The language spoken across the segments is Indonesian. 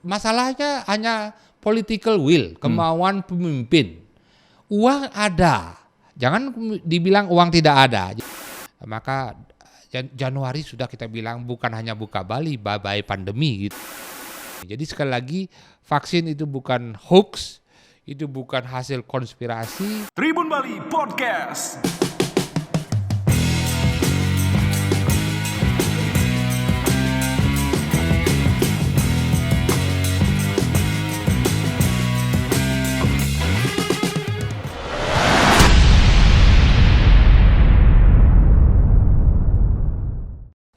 masalahnya hanya political will, kemauan pemimpin. Uang ada, jangan dibilang uang tidak ada. Maka Januari sudah kita bilang bukan hanya buka Bali, bye-bye pandemi gitu. Jadi sekali lagi vaksin itu bukan hoax, itu bukan hasil konspirasi. Tribun Bali Podcast.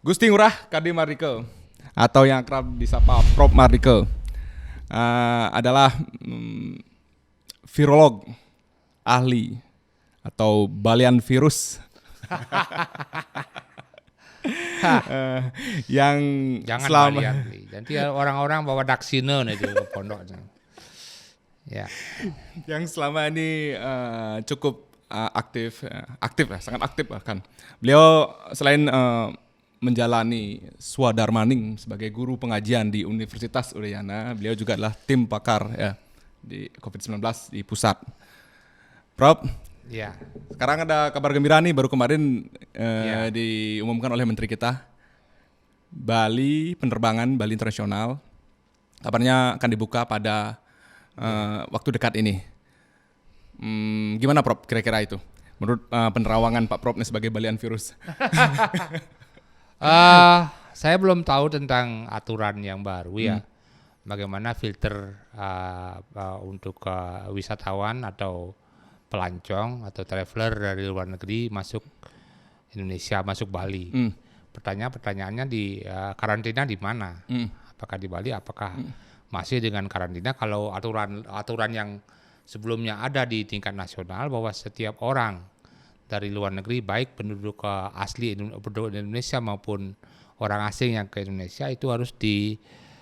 Gusti Ngurah Kadi Mardike atau yang akrab disapa Prof Mardike adalah virolog ahli atau balian virus yang Jangan selama balian, nanti orang-orang bawa daksine itu ke pondoknya. Ya. yang selama ini cukup aktif ya, sangat aktif bahkan. Beliau selain menjalani swadharmaning sebagai guru pengajian di Universitas Udayana, beliau juga adalah tim pakar ya di COVID-19 di pusat. Prof, Ya. sekarang ada kabar gembira nih, baru kemarin diumumkan oleh menteri kita, Bali, penerbangan Bali Internasional kabarnya akan dibuka pada waktu dekat ini. Gimana Prof kira-kira itu menurut penerawangan Pak Prof nih sebagai balian virus? Saya belum tahu tentang aturan yang baru ya. Bagaimana filter untuk wisatawan atau pelancong atau traveler dari luar negeri masuk Indonesia, masuk Bali. Pertanyaannya di karantina di mana? Apakah di Bali? Apakah masih dengan karantina? Kalau aturan yang sebelumnya ada di tingkat nasional bahwa setiap orang dari luar negeri, baik penduduk asli penduduk Indonesia maupun orang asing yang ke Indonesia itu harus di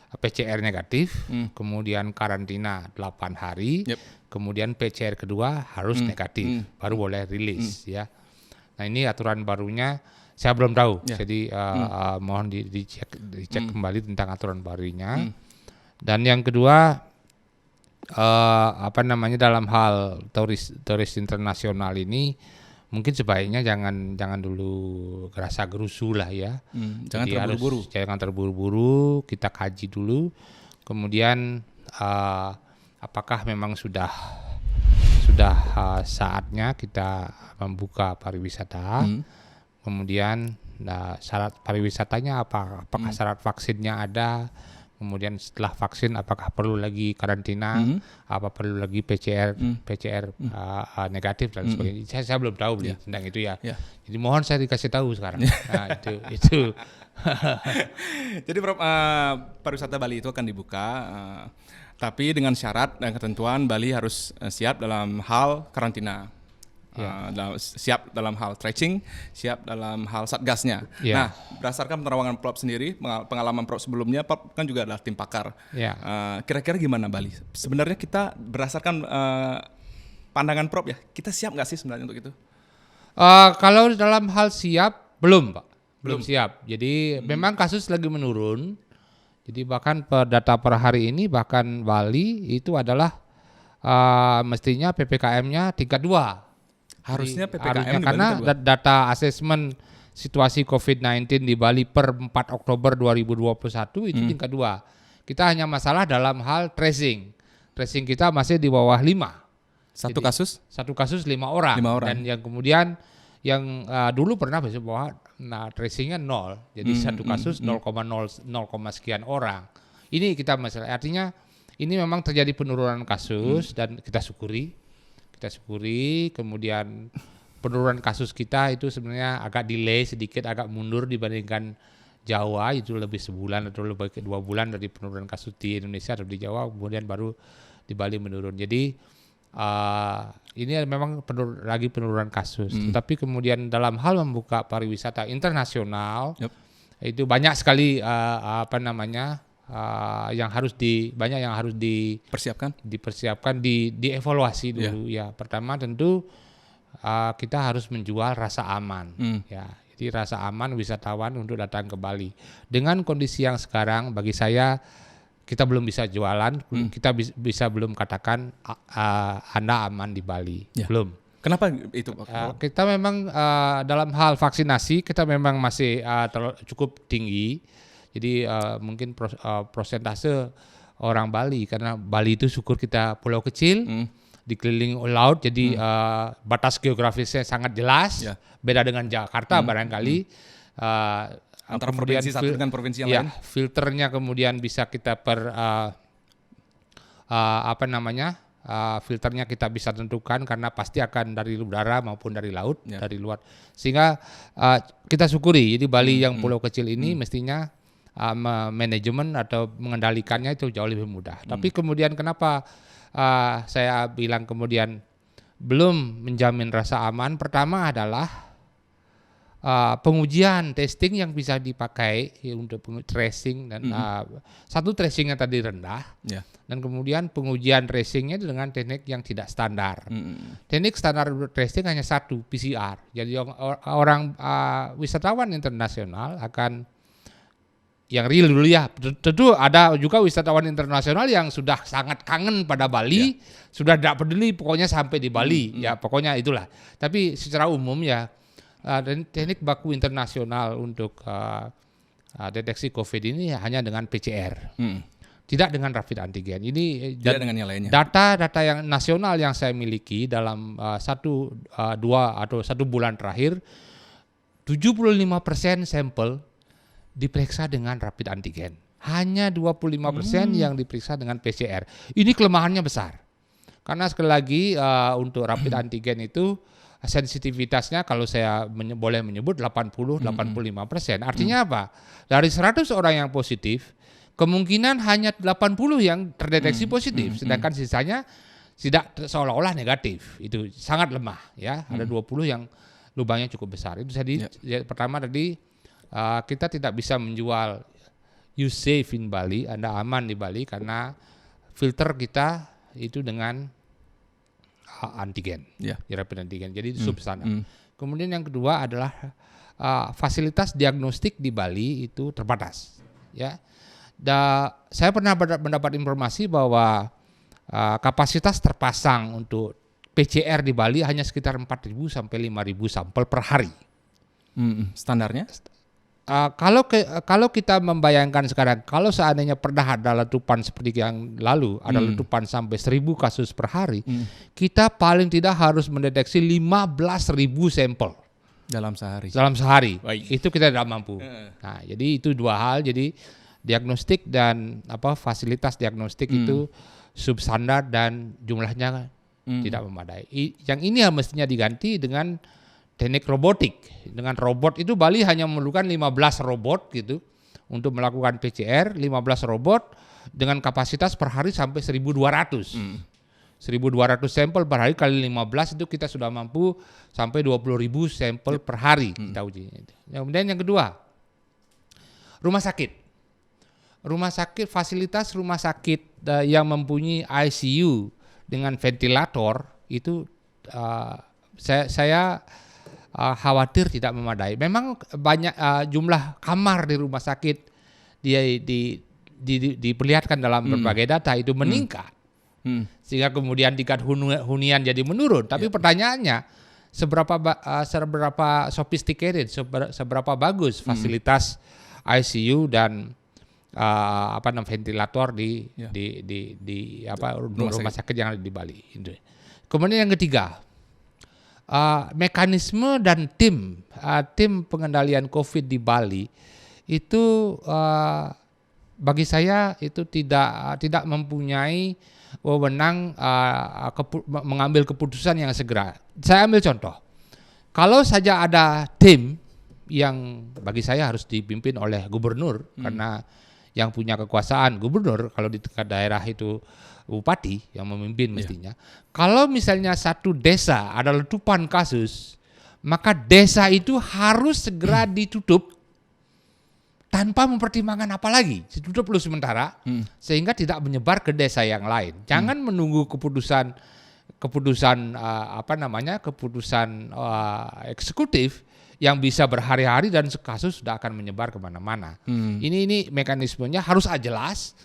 PCR negatif, kemudian karantina 8 hari, kemudian PCR kedua harus negatif, baru boleh rilis ya. Nah ini aturan barunya saya belum tahu, jadi mohon dicek kembali tentang aturan barunya. Dan yang kedua dalam hal turis internasional ini mungkin sebaiknya jangan dulu gerasa gerusu lah ya. Jangan terburu-buru, kita kaji dulu. Kemudian apakah memang sudah saatnya kita membuka pariwisata. Kemudian syarat pariwisatanya apa? Apakah syarat vaksinnya ada? Kemudian setelah vaksin apakah perlu lagi karantina, apa perlu lagi PCR negatif dan sebagainya. Saya belum tahu tentang itu ya. Jadi mohon saya dikasih tahu sekarang. Nah, itu. Jadi pariwisata Bali itu akan dibuka, tapi dengan syarat dan ketentuan Bali harus siap dalam hal karantina. Siap dalam hal tracing, siap dalam hal satgasnya. Nah, berdasarkan penerawangan Prof sendiri, pengalaman Prof sebelumnya, Prof kan juga adalah tim pakar. Kira-kira gimana Bali? Sebenarnya kita berdasarkan pandangan Prof ya, kita siap nggak sih sebenarnya untuk itu? Kalau dalam hal siap, belum Pak. Belum siap. Jadi memang kasus lagi menurun. Jadi bahkan data per hari ini, bahkan Bali itu adalah mestinya PPKM-nya tingkat 2. Harusnya PPKM karena data asesmen situasi COVID-19 di Bali per 4 Oktober 2021 itu tingkat 2. Kita hanya masalah dalam hal tracing. Tracing kita masih di bawah 5. Satu kasus 5 orang. Dan yang kemudian yang dulu pernah bahwa tracingnya 0. Jadi satu kasus 0,0 sekian orang. Ini kita masalah. Artinya ini memang terjadi penurunan kasus dan kita syukuri, kemudian penurunan kasus kita itu sebenarnya agak delay sedikit, agak mundur dibandingkan Jawa, itu lebih sebulan atau lebih 2 bulan dari penurunan kasus di Indonesia atau di Jawa, kemudian baru di Bali menurun. Jadi ini memang lagi penurunan kasus. Tetapi kemudian dalam hal membuka pariwisata internasional itu banyak sekali yang harus dipersiapkan, dievaluasi dulu ya. Pertama tentu kita harus menjual rasa aman ya. Jadi rasa aman wisatawan untuk datang ke Bali. Dengan kondisi yang sekarang bagi saya kita belum bisa jualan, kita bisa belum katakan Anda aman di Bali, belum. Kenapa itu Pak? Kita memang dalam hal vaksinasi kita memang masih cukup tinggi, jadi mungkin prosentase orang Bali, karena Bali itu syukur kita pulau kecil, dikelilingi laut, jadi batas geografisnya sangat jelas, beda dengan Jakarta barangkali. Antara provinsi satu dengan provinsi yang lain. Filternya kemudian bisa kita filternya kita bisa tentukan karena pasti akan dari udara maupun dari laut, dari luar. Sehingga kita syukuri, jadi Bali yang pulau kecil ini mestinya manajemen atau mengendalikannya itu jauh lebih mudah. Tapi kemudian kenapa saya bilang kemudian belum menjamin rasa aman? Pertama adalah pengujian testing yang bisa dipakai untuk tracing dan satu tracingnya tadi rendah, dan kemudian pengujian tracingnya dengan teknik yang tidak standar. Teknik standar tracing hanya satu, PCR. Jadi orang wisatawan internasional akan yang real dulu ya. Tentu ada juga wisatawan internasional yang sudah sangat kangen pada Bali, sudah tidak peduli pokoknya sampai di Bali, ya pokoknya itulah. Tapi secara umum ya, teknik baku internasional untuk deteksi COVID ini hanya dengan PCR, tidak dengan rapid antigen. Ini tidak dengan yang lainnya. Data yang nasional yang saya miliki dalam 1, 2 atau 1 bulan terakhir, 75% sampel diperiksa dengan rapid antigen. Hanya 25% yang diperiksa dengan PCR. Ini kelemahannya besar. Karena sekali lagi untuk rapid antigen itu sensitivitasnya kalau saya boleh menyebut 80-85%. Artinya apa? Dari 100 orang yang positif, kemungkinan hanya 80 yang terdeteksi positif, sedangkan sisanya tidak seolah-olah negatif. Itu sangat lemah ya. Ada 20 yang lubangnya cukup besar. Itu jadi pertama tadi kita tidak bisa menjual you safe in Bali, Anda aman di Bali karena filter kita itu dengan antigen, rapid antigen, jadi substandar. Kemudian yang kedua adalah fasilitas diagnostik di Bali itu terbatas. Ya, saya pernah mendapat informasi bahwa kapasitas terpasang untuk PCR di Bali hanya sekitar 4.000 sampai 5.000 sampel per hari. Standarnya? Kalau kita membayangkan sekarang, kalau seandainya pernah ada letupan seperti yang lalu, ada letupan sampai 1.000 kasus per hari, kita paling tidak harus mendeteksi 15.000 sampel dalam sehari. Baik. Itu kita tidak mampu. Nah, jadi itu dua hal. Jadi diagnostik dan fasilitas diagnostik itu substandar dan jumlahnya tidak memadai. Yang ini mestinya diganti dengan teknik robotik. Dengan robot itu Bali hanya memerlukan 15 robot gitu untuk melakukan PCR, 15 robot dengan kapasitas per hari sampai 1.200. 1.200 sampel per hari kali 15 itu kita sudah mampu sampai 20.000 sampel per hari kita uji. Kemudian yang kedua, rumah sakit. Fasilitas rumah sakit yang mempunyai ICU dengan ventilator itu saya khawatir tidak memadai. Memang banyak jumlah kamar di rumah sakit diperlihatkan dalam berbagai data itu meningkat, sehingga kemudian tingkat hunian jadi menurun. Tapi pertanyaannya seberapa sophisticated, seberapa bagus fasilitas ICU dan ventilator di rumah sakit yang ada di Bali. Kemudian yang ketiga, mekanisme dan tim pengendalian COVID di Bali itu bagi saya itu tidak mempunyai wewenang mengambil keputusan yang segera. Saya ambil contoh, kalau saja ada tim yang bagi saya harus dipimpin oleh gubernur, karena yang punya kekuasaan gubernur, kalau di tingkat daerah itu bupati yang memimpin mestinya. Kalau misalnya satu desa ada letupan kasus, maka desa itu harus segera ditutup tanpa mempertimbangkan apa lagi. Ditutup dulu sementara sehingga tidak menyebar ke desa yang lain. Jangan menunggu keputusan eksekutif yang bisa berhari-hari dan kasus sudah akan menyebar kemana-mana. Ini mekanismenya harus jelas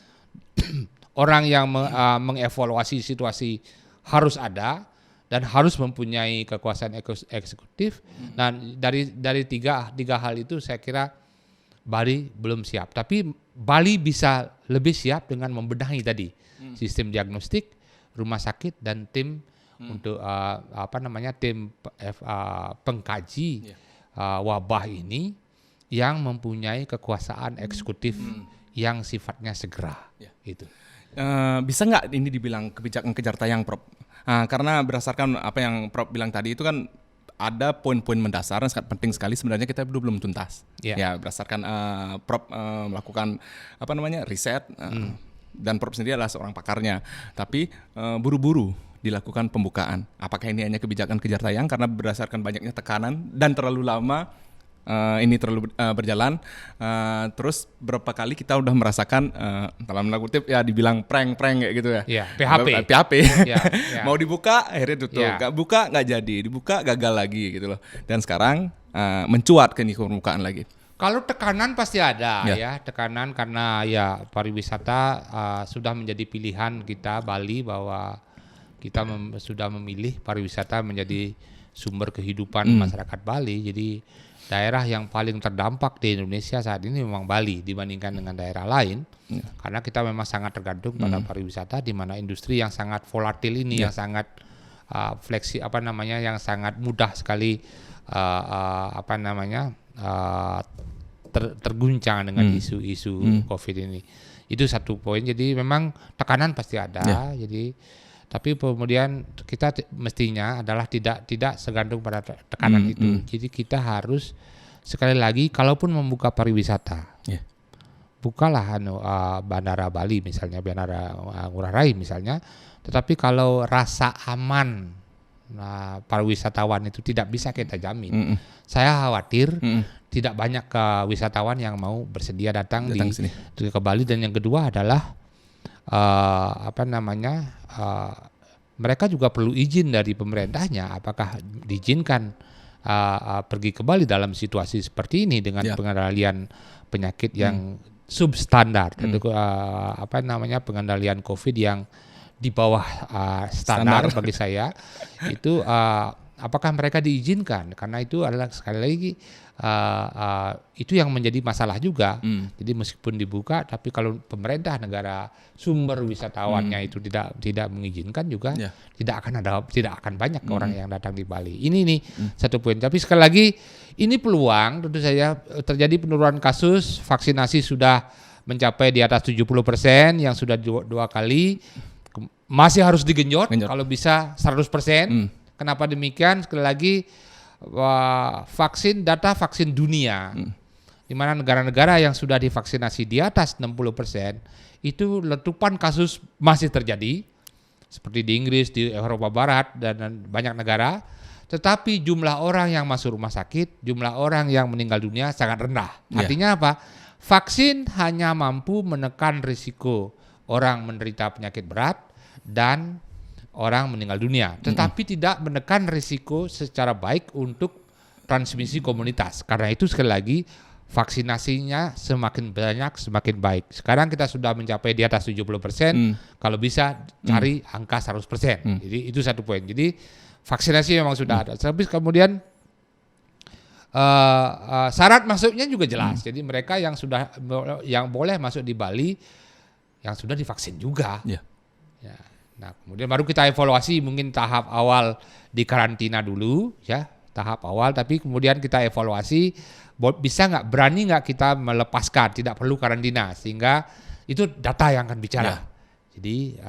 orang yang mengevaluasi situasi harus ada dan harus mempunyai kekuasaan eksekutif. Dan dari tiga hal itu saya kira Bali belum siap. Tapi Bali bisa lebih siap dengan membenahi tadi sistem diagnostik, rumah sakit dan tim untuk tim pengkaji wabah ini yang mempunyai kekuasaan eksekutif yang sifatnya segera. Itu. Bisa nggak ini dibilang kebijakan kejar tayang, Prof? Karena berdasarkan apa yang Prof bilang tadi itu kan ada poin-poin mendasar yang sangat penting sekali sebenarnya kita belum tuntas. Ya berdasarkan Prof melakukan riset dan Prof sendiri adalah seorang pakarnya. Tapi buru-buru dilakukan pembukaan. Apakah ini hanya kebijakan kejar tayang karena berdasarkan banyaknya tekanan dan terlalu lama ini terlalu berjalan, terus berapa kali kita udah merasakan dalam tanda kutip ya dibilang prank kayak gitu ya. PHP. Mau dibuka akhirnya tutup, nggak buka nggak jadi, dibuka gagal lagi gitu loh. Dan sekarang mencuat ke permukaan lagi. Kalau tekanan pasti ada ya tekanan karena ya pariwisata sudah menjadi pilihan kita Bali bahwa kita sudah memilih pariwisata menjadi sumber kehidupan masyarakat Bali. Jadi daerah yang paling terdampak di Indonesia saat ini memang Bali dibandingkan dengan daerah lain, karena kita memang sangat tergantung pada pariwisata di mana industri yang sangat volatil ini, yang sangat yang sangat mudah sekali terguncang dengan isu-isu COVID ini. Itu satu poin. Jadi memang tekanan pasti ada. Tapi kemudian kita mestinya adalah tidak segantung pada tekanan itu. Jadi kita harus sekali lagi kalaupun membuka pariwisata, bukalah Bandara Bali misalnya, Bandara Ngurah Rai misalnya. Tetapi kalau rasa aman pariwisatawan itu tidak bisa kita jamin, saya khawatir tidak banyak wisatawan yang mau bersedia datang ke Bali. Dan yang kedua adalah mereka juga perlu izin dari pemerintahnya, apakah diizinkan pergi ke Bali dalam situasi seperti ini dengan pengendalian penyakit yang substandar, pengendalian COVID yang di bawah standar bagi saya itu apakah mereka diizinkan, karena itu adalah sekali lagi itu yang menjadi masalah juga. Jadi meskipun dibuka, tapi kalau pemerintah negara sumber wisatawannya itu tidak mengizinkan juga, tidak akan banyak orang yang datang di Bali. Ini satu poin. Tapi sekali lagi ini peluang, tentu saja terjadi penurunan kasus, vaksinasi sudah mencapai di atas 70% yang sudah dua kali, masih harus digenjot kalau bisa 100%. Kenapa demikian? Sekali lagi data vaksin dunia, di mana negara-negara yang sudah divaksinasi di atas 60%, itu letupan kasus masih terjadi, seperti di Inggris, di Eropa Barat, dan banyak negara. Tetapi jumlah orang yang masuk rumah sakit, jumlah orang yang meninggal dunia sangat rendah. Artinya apa? Vaksin hanya mampu menekan risiko orang menderita penyakit berat dan orang meninggal dunia, tetapi tidak menekan risiko secara baik untuk transmisi komunitas. Karena itu sekali lagi vaksinasinya semakin banyak semakin baik. Sekarang kita sudah mencapai di atas 70%, kalau bisa cari angka 100%. Jadi itu satu poin. Jadi vaksinasi memang sudah ada. Tapi kemudian syarat masuknya juga jelas. Jadi mereka yang boleh masuk di Bali yang sudah divaksin juga. Nah, kemudian baru kita evaluasi, mungkin tahap awal di karantina dulu, tahap awal. Tapi kemudian kita evaluasi, berani nggak kita melepaskan, tidak perlu karantina, sehingga itu data yang akan bicara. Jadi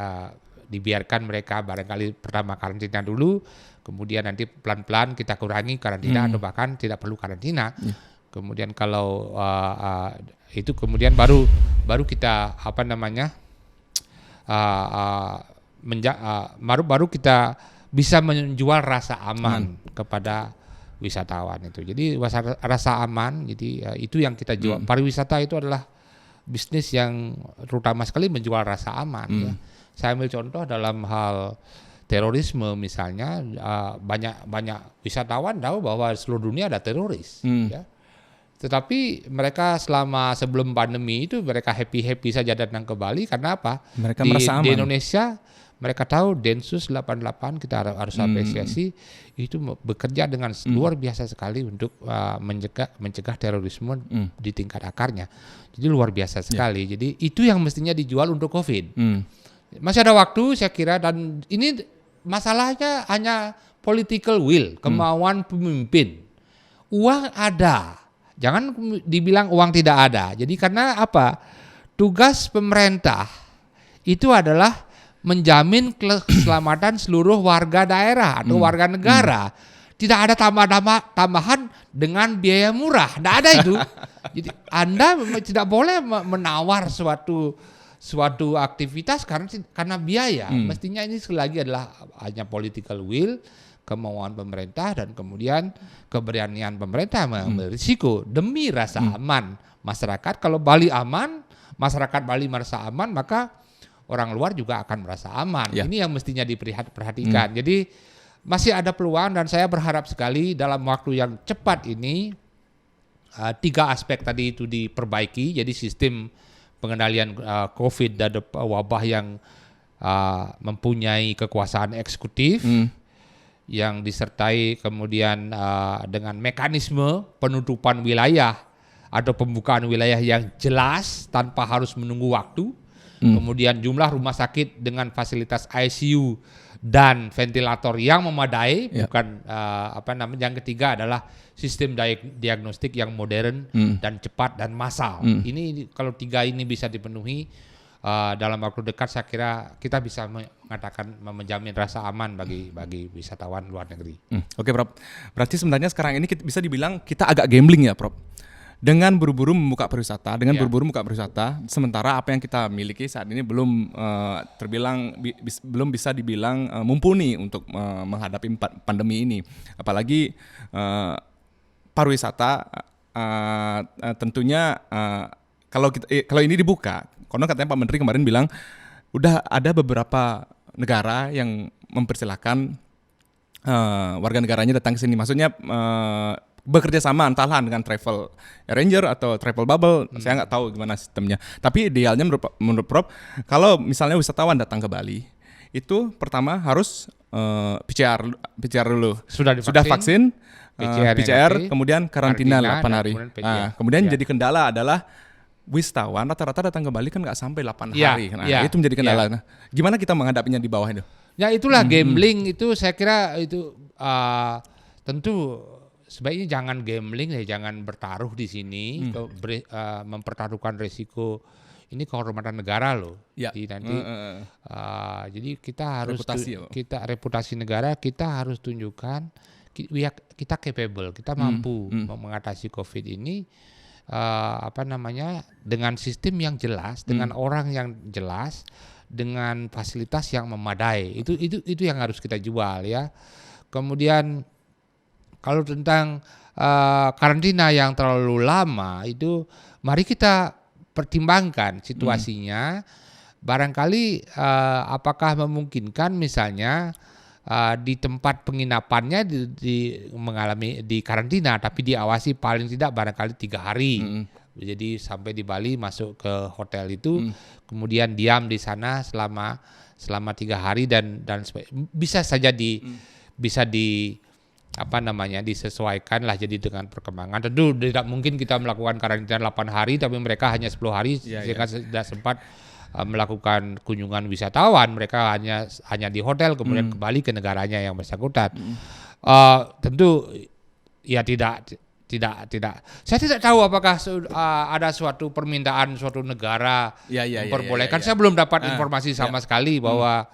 dibiarkan mereka barangkali pertama karantina dulu, kemudian nanti pelan-pelan kita kurangi karantina atau bahkan tidak perlu karantina. Kemudian kalau itu kemudian baru kita baru kita bisa menjual rasa aman kepada wisatawan itu. Jadi rasa aman, jadi itu yang kita jual. Pariwisata itu adalah bisnis yang terutama sekali menjual rasa aman. Saya ambil contoh dalam hal terorisme misalnya, banyak wisatawan tahu bahwa seluruh dunia ada teroris. Tetapi mereka selama sebelum pandemi itu mereka happy saja datang ke Bali karena apa? Mereka merasa Di aman. Indonesia mereka tahu Densus 88 kita harus apresiasi itu bekerja dengan luar biasa sekali untuk mencegah terorisme di tingkat akarnya. Jadi luar biasa sekali. Jadi itu yang mestinya dijual untuk COVID. Masih ada waktu saya kira, dan ini masalahnya hanya political will, kemauan pemimpin. Uang ada, jangan dibilang uang tidak ada. Jadi karena apa? Tugas pemerintah itu adalah menjamin keselamatan seluruh warga daerah atau warga negara. Tidak ada tambahan dengan biaya murah, tidak ada itu. Jadi Anda tidak boleh menawar suatu aktivitas karena biaya. Mestinya ini sekali lagi adalah hanya political will, kemauan pemerintah, dan kemudian keberanian pemerintah mengambil risiko demi rasa aman masyarakat. Kalau Bali aman, masyarakat Bali merasa aman, maka orang luar juga akan merasa aman. Ini yang mestinya diperhatikan. Jadi masih ada peluang, dan saya berharap sekali dalam waktu yang cepat ini 3 aspek tadi itu diperbaiki. Jadi sistem pengendalian COVID dan wabah yang mempunyai kekuasaan eksekutif yang disertai kemudian dengan mekanisme penutupan wilayah atau pembukaan wilayah yang jelas tanpa harus menunggu waktu. Kemudian jumlah rumah sakit dengan fasilitas ICU dan ventilator yang memadai, bukan yang ketiga adalah sistem diagnostik yang modern dan cepat dan massal. Ini kalau 3 ini bisa dipenuhi dalam waktu dekat, saya kira kita bisa mengatakan menjamin rasa aman bagi wisatawan luar negeri. Oke, Prof. Berarti sebenarnya sekarang ini bisa dibilang kita agak gambling ya, Prof. Dengan buru-buru membuka pariwisata, sementara apa yang kita miliki saat ini belum belum bisa dibilang mumpuni untuk menghadapi pandemi ini. Apalagi pariwisata tentunya kalau ini dibuka, karena katanya Pak Menteri kemarin bilang udah ada beberapa negara yang mempersilahkan warga negaranya datang ke sini. Maksudnya bekerja sama entahlah dengan travel arranger atau travel bubble, saya nggak tahu gimana sistemnya. Tapi idealnya menurut Prof, kalau misalnya wisatawan datang ke Bali, itu pertama harus PCR dulu. Sudah vaksin, PCR kemudian karantina 8 hari. Kemudian jadi kendala adalah wisatawan rata-rata datang ke Bali kan nggak sampai 8 hari. Itu menjadi kendala. Nah, gimana kita menghadapinya di bawah itu? Ya itulah gambling itu, saya kira itu tentu sebaiknya jangan gambling, jangan bertaruh di sini, mempertaruhkan resiko. Ini kehormatan negara loh. Jadi nanti, jadi kita harus reputasi negara kita harus tunjukkan kita capable, kita mampu mengatasi COVID ini, dengan sistem yang jelas, dengan orang yang jelas, dengan fasilitas yang memadai. Itu yang harus kita jual ya. Kemudian kalau tentang karantina yang terlalu lama itu, mari kita pertimbangkan situasinya. Barangkali apakah memungkinkan misalnya di tempat penginapannya mengalami di karantina, tapi diawasi paling tidak barangkali 3 hari. Jadi sampai di Bali masuk ke hotel itu, kemudian diam di sana selama 3 hari dan bisa saja disesuaikan lah jadi dengan perkembangan. Tentu tidak mungkin kita melakukan karantina 8 hari tapi mereka hanya 10 hari sehingga tidak sempat melakukan kunjungan wisatawan. Mereka hanya di hotel kemudian kembali ke negaranya yang bersangkutan. Tentu ya tidak. Saya tidak tahu apakah ada suatu permintaan suatu negara memperbolehkan. Saya belum dapat informasi sama sekali bahwa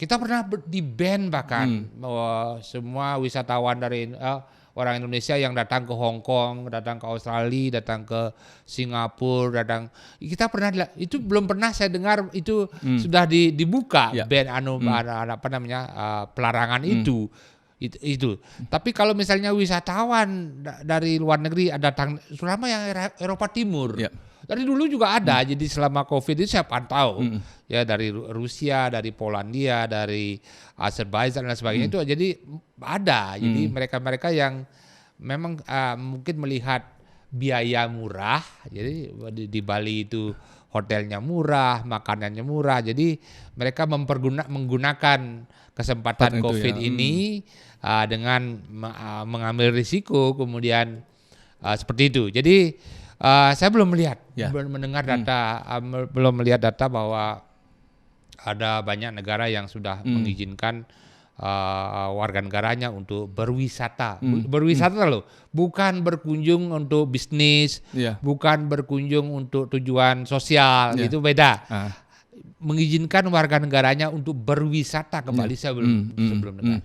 kita pernah di-ban bahkan bahwa semua wisatawan dari orang Indonesia yang datang ke Hong Kong, datang ke Australia, datang ke Singapura, kita pernah itu belum pernah saya dengar itu sudah dibuka ban pelarangan itu. Tapi kalau misalnya wisatawan dari luar negeri datang, terutama yang Eropa Timur, Dari dulu juga ada. Jadi selama COVID itu saya pantau ya dari Rusia, dari Polandia, dari Azerbaijan dan sebagainya itu jadi ada. Jadi mereka-mereka yang memang mungkin melihat biaya murah. Jadi di Bali itu hotelnya murah, makanannya murah. Jadi mereka menggunakan kesempatan COVID ini dengan mengambil risiko kemudian seperti itu. Jadi saya belum melihat, belum mendengar data, belum melihat data bahwa ada banyak negara yang sudah mengizinkan warga negaranya untuk berwisata. Berwisata loh, bukan berkunjung untuk bisnis, bukan berkunjung untuk tujuan sosial, itu beda. Mengizinkan warga negaranya untuk berwisata ke Bali saya sebelum dengar.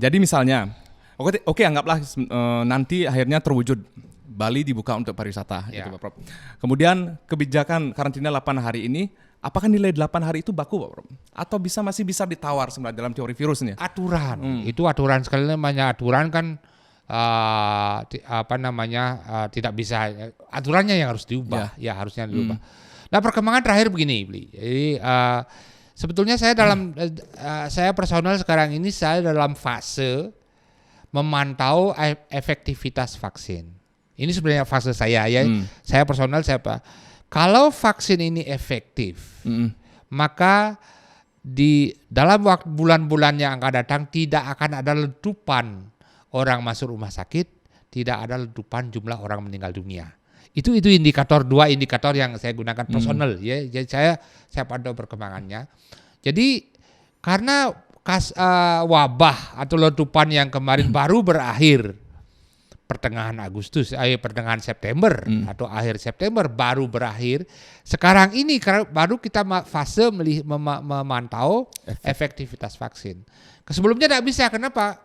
Jadi misalnya, oke anggaplah nanti akhirnya terwujud Bali dibuka untuk pariwisata, gitu Pak Prof. Kemudian kebijakan karantina 8 hari ini, apakah nilai 8 hari itu baku Pak Prof? Atau masih bisa ditawar sebenarnya dalam teori virus ini? Aturan, itu aturan sekali namanya aturan kan tidak bisa, aturannya yang harus diubah, harusnya diubah. Nah perkembangan terakhir begini, Bli. Jadi sebetulnya saya saya personal sekarang ini saya dalam fase memantau efektivitas vaksin. Ini sebenarnya fase saya ya. Saya personal kalau vaksin ini efektif, maka di dalam bulan-bulan yang akan datang tidak akan ada letupan orang masuk rumah sakit, tidak ada letupan jumlah orang meninggal dunia. Itu dua indikator yang saya gunakan personal ya. Jadi saya pantau perkembangannya. Jadi karena wabah atau letupan yang kemarin baru berakhir pertengahan September atau akhir September baru berakhir. Sekarang ini baru kita fase memantau efektivitas vaksin. Sebelumnya tidak bisa. Kenapa?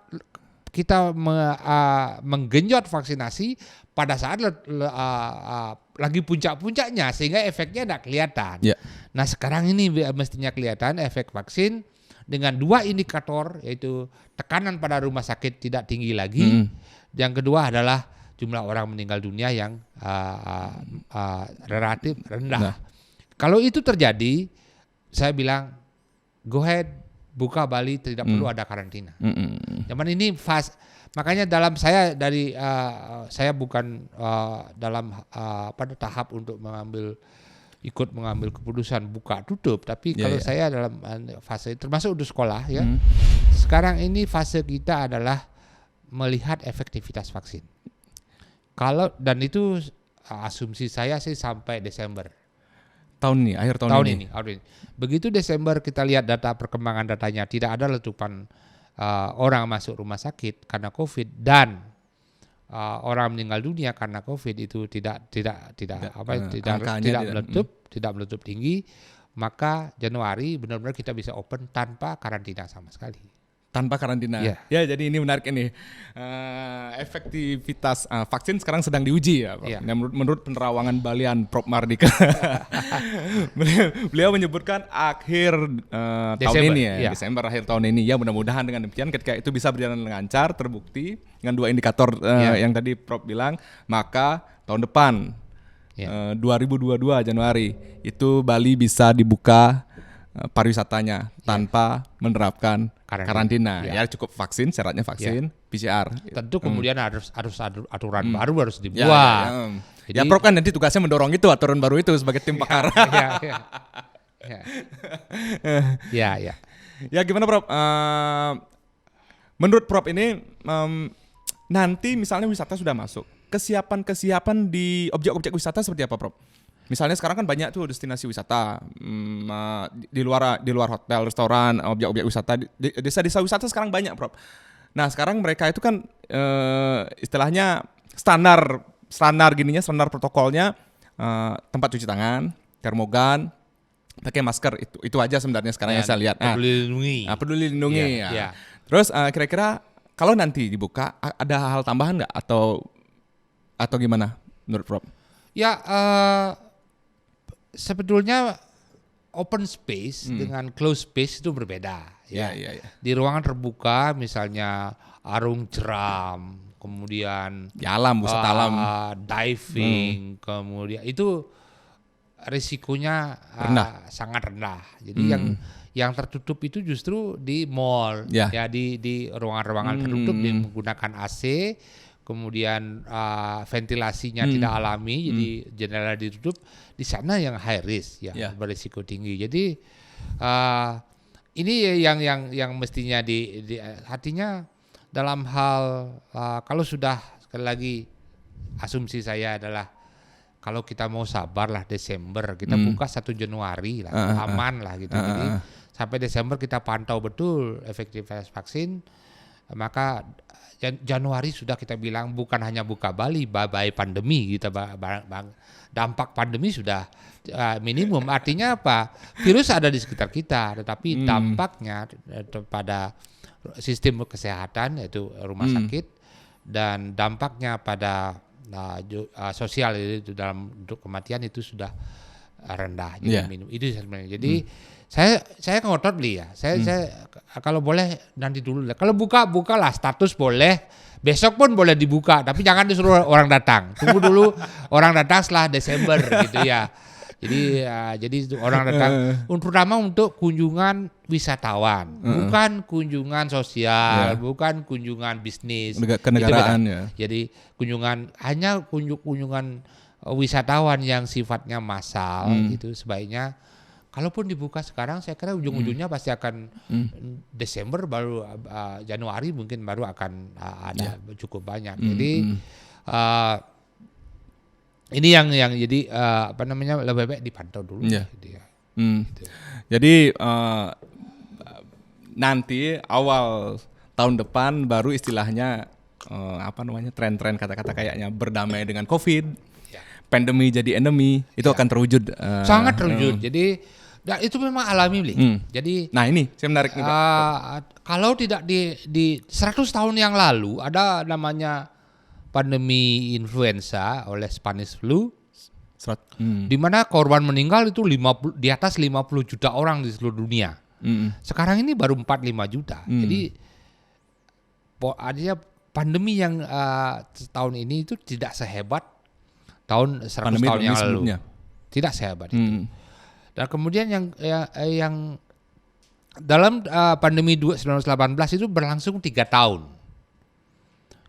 Kita menggenjot vaksinasi pada saat lagi puncak-puncaknya sehingga efeknya tidak kelihatan. Nah sekarang ini mestinya kelihatan efek vaksin dengan dua indikator, yaitu tekanan pada rumah sakit tidak tinggi lagi. Yang kedua adalah jumlah orang meninggal dunia yang relatif rendah. Kalau itu terjadi, saya bilang go ahead, buka Bali, tidak perlu ada karantina. Zaman ini makanya dalam saya saya bukan dalam tahap untuk ikut mengambil keputusan buka tutup, tapi kalau saya dalam fase termasuk untuk sekolah ya. Sekarang ini fase kita adalah melihat efektivitas vaksin. Dan itu asumsi saya sih sampai Desember. Akhir tahun ini. Begitu Desember kita lihat perkembangan datanya, tidak ada letupan orang masuk rumah sakit karena COVID dan orang meninggal dunia karena COVID itu tidak meletup tinggi, maka Januari benar-benar kita bisa open tanpa karantina sama sekali. Tanpa karantina. Ya, jadi ini menarik ini. Efektivitas vaksin sekarang sedang diuji ya, Prof. Menurut penerawangan Balian Prof Mardika. beliau menyebutkan akhir tahun ini ya, Desember akhir tahun ini. Ya, mudah-mudahan dengan demikian ketika itu bisa berjalan lancar, terbukti dengan dua indikator yang tadi Prof bilang, maka tahun depan 2022 Januari itu Bali bisa dibuka pariwisatanya tanpa menerapkan karantina. Ya cukup vaksin, syaratnya vaksin, PCR. Tentu kemudian harus aturan baru harus dibuat. Jadi, Prof kan nanti tugasnya mendorong itu aturan baru itu sebagai tim pakar. Ya gimana Prof? Menurut Prof ini nanti misalnya wisata sudah masuk, kesiapan di objek-objek wisata seperti apa Prof? Misalnya sekarang kan banyak tuh destinasi wisata di luar hotel, restoran, objek-objek wisata, desa-desa wisata sekarang banyak, Prof. Nah sekarang mereka itu kan istilahnya standar protokolnya, tempat cuci tangan, termogan, pakai masker, itu aja sebenarnya sekarang yang saya lihat. Peduli lindungi. Terus kira-kira kalau nanti dibuka ada hal tambahan nggak atau gimana menurut Prof? Sebetulnya open space dengan closed space itu berbeda. Di ruangan terbuka misalnya arung jeram, kemudian Di alam, wisata alam. diving, kemudian itu risikonya sangat rendah. Jadi yang tertutup itu justru di mall, Ya. ya di ruangan-ruangan tertutup yang menggunakan AC, kemudian ventilasinya tidak alami, jadi jendela ditutup. Di sana yang high risk, ya. Berisiko tinggi. Jadi ini yang mestinya artinya dalam hal kalau sudah sekali lagi asumsi saya adalah kalau kita mau sabar lah Desember kita buka 1 Januari lah aman lah gitu. Jadi sampai Desember kita pantau betul efektivitas vaksin, maka Januari sudah kita bilang bukan hanya buka Bali, bye-bye pandemi gitu, dampak pandemi sudah minimum. Artinya apa? Virus ada di sekitar kita, tetapi dampaknya pada sistem kesehatan yaitu rumah sakit dan dampaknya pada sosial itu dalam bentuk kematian itu sudah rendah. Jadi minum itu sebenarnya. Jadi saya ngotot beli ya. Saya kalau boleh nanti dulu. Kalau bukalah status boleh. Besok pun boleh dibuka, tapi jangan disuruh orang datang. Tunggu dulu orang datang setelah Desember gitu ya. Jadi orang datang terutama untuk kunjungan wisatawan, bukan kunjungan sosial, bukan kunjungan bisnis, kenegaraan ya. Jadi hanya kunjungan wisatawan yang sifatnya massal gitu. Sebaiknya kalaupun dibuka sekarang, saya kira ujung-ujungnya pasti akan Desember baru Januari mungkin baru akan ada cukup banyak. Jadi ini yang jadi lebih baik dipantau dulu. Gitu ya. Gitu. Jadi nanti awal tahun depan baru istilahnya tren-tren kata-kata kayaknya berdamai dengan COVID, pandemi jadi endemi itu akan terwujud. Sangat terwujud. Jadi itu memang alami, Bli. Jadi nah ini saya menarik nih, Pak. Kalau tidak di 100 tahun yang lalu ada namanya pandemi influenza oleh Spanish flu, di mana korban meninggal itu di atas 50 juta orang di seluruh dunia. Sekarang ini baru 45 juta. Jadi artinya pandemi yang tahun ini itu tidak sehebat tahun 100 tahun yang lalu. Tidak sehebat itu. Dan kemudian yang dalam pandemi 1918 itu berlangsung 3 tahun.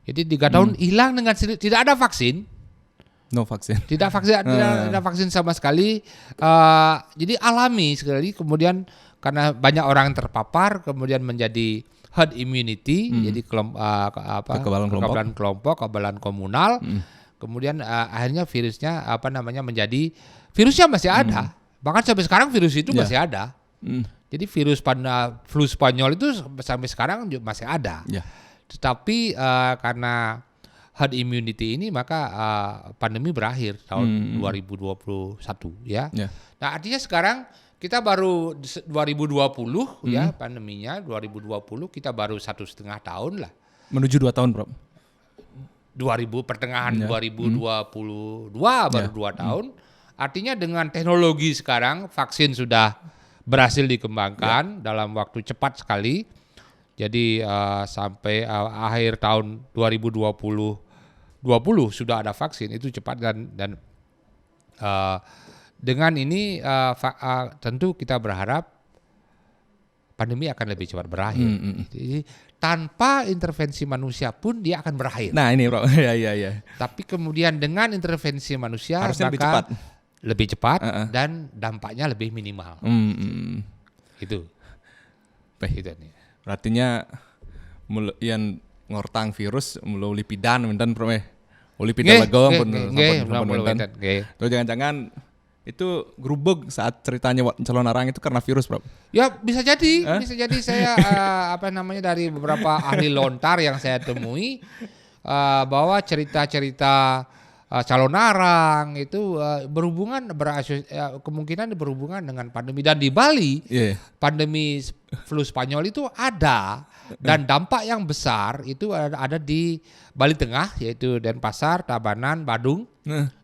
Jadi 3 tahun hilang dengan tidak ada vaksin. No vaksin. Tidak ada vaksin sama sekali. Jadi alami sekali. Kemudian karena banyak orang yang terpapar, kemudian menjadi herd immunity, jadi kekebalan kelompok, kekebalan komunal. Kemudian akhirnya virusnya menjadi virusnya masih ada. Bahkan sampai sekarang virus itu masih ada. Jadi virus flu Spanyol itu sampai sekarang masih ada. Tetapi karena herd immunity ini maka pandemi berakhir tahun 2021 ya. Nah artinya sekarang kita baru 2020 ya pandeminya 2020 kita baru 1,5 tahun lah. Menuju 2 tahun, Bro. Pertengahan 2022 baru 2 tahun. Artinya dengan teknologi sekarang vaksin sudah berhasil dikembangkan dalam waktu cepat sekali. Jadi sampai akhir tahun 2020 sudah ada vaksin, itu cepat dan dengan ini tentu kita berharap pandemi akan lebih cepat berakhir. Jadi tanpa intervensi manusia pun dia akan berakhir. Nah ini Bro, ya. Tapi kemudian dengan intervensi manusia harusnya maka lebih cepat dan dampaknya lebih minimal. Itu. Itu nih. Artinya yang ngortang virus mulu lipidan dan prome. Lipidan lego pun. Terus jangan-jangan itu grubeg saat ceritanya calon arang itu karena virus, Bro. Ya bisa jadi, saya dari beberapa ahli lontar yang saya temui bahwa cerita-cerita calon arang itu kemungkinan berhubungan dengan pandemi. Dan di Bali pandemi flu Spanyol itu ada dan dampak yang besar itu ada di Bali Tengah yaitu Denpasar, Tabanan, Badung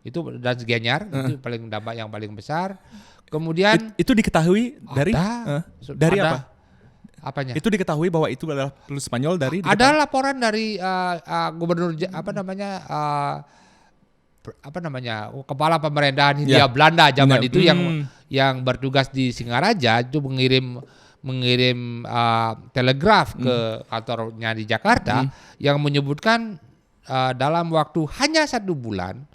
itu dan Gianyar itu dampak yang paling besar. Kemudian itu diketahui dari apa? Apanya? Itu diketahui bahwa itu adalah flu Spanyol dari Ada laporan dari gubernur kepala pemerintahan Hindia Belanda zaman itu yang bertugas di Singaraja itu mengirim telegraf ke kantornya di Jakarta yang menyebutkan dalam waktu hanya 1 bulan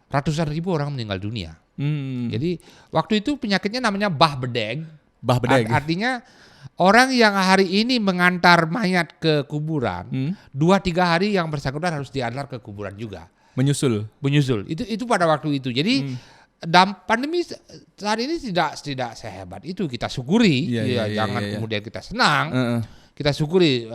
ratusan ribu orang meninggal dunia. Jadi waktu itu penyakitnya namanya bah bedeg. Artinya orang yang hari ini mengantar mayat ke kuburan, 2-3 hari yang bersangkutan harus diantar ke kuburan juga. Menyusul. Itu pada waktu itu. Jadi pandemi saat ini tidak sehebat itu, kita syukuri. Jangan kemudian kita senang. Kita syukuri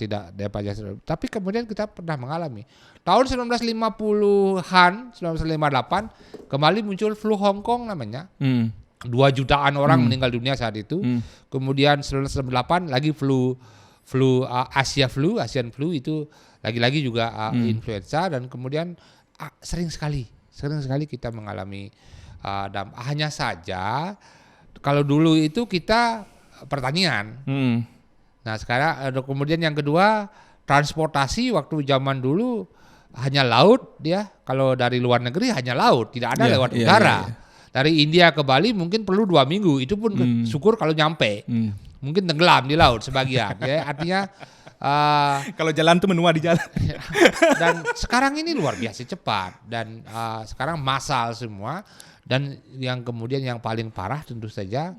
tidak dapat jasa. Tapi kemudian kita pernah mengalami tahun 1950-an, 1958 kembali muncul flu Hong Kong namanya. 2 jutaan orang meninggal dunia saat itu. Kemudian 1998 lagi flu Asian flu itu lagi-lagi juga influenza, dan kemudian sering sekali kita mengalami hanya saja kalau dulu itu kita pertanian. Nah sekarang kemudian yang kedua transportasi, waktu zaman dulu hanya laut dia, kalau dari luar negeri hanya laut, tidak ada lewat udara. Dari India ke Bali mungkin perlu 2 minggu, itu pun syukur kalau nyampe. Mungkin tenggelam di laut sebagian. Ya, artinya kalau jalan tuh menua di jalan. Dan sekarang ini luar biasa cepat, dan sekarang massal semua. Dan yang kemudian yang paling parah tentu saja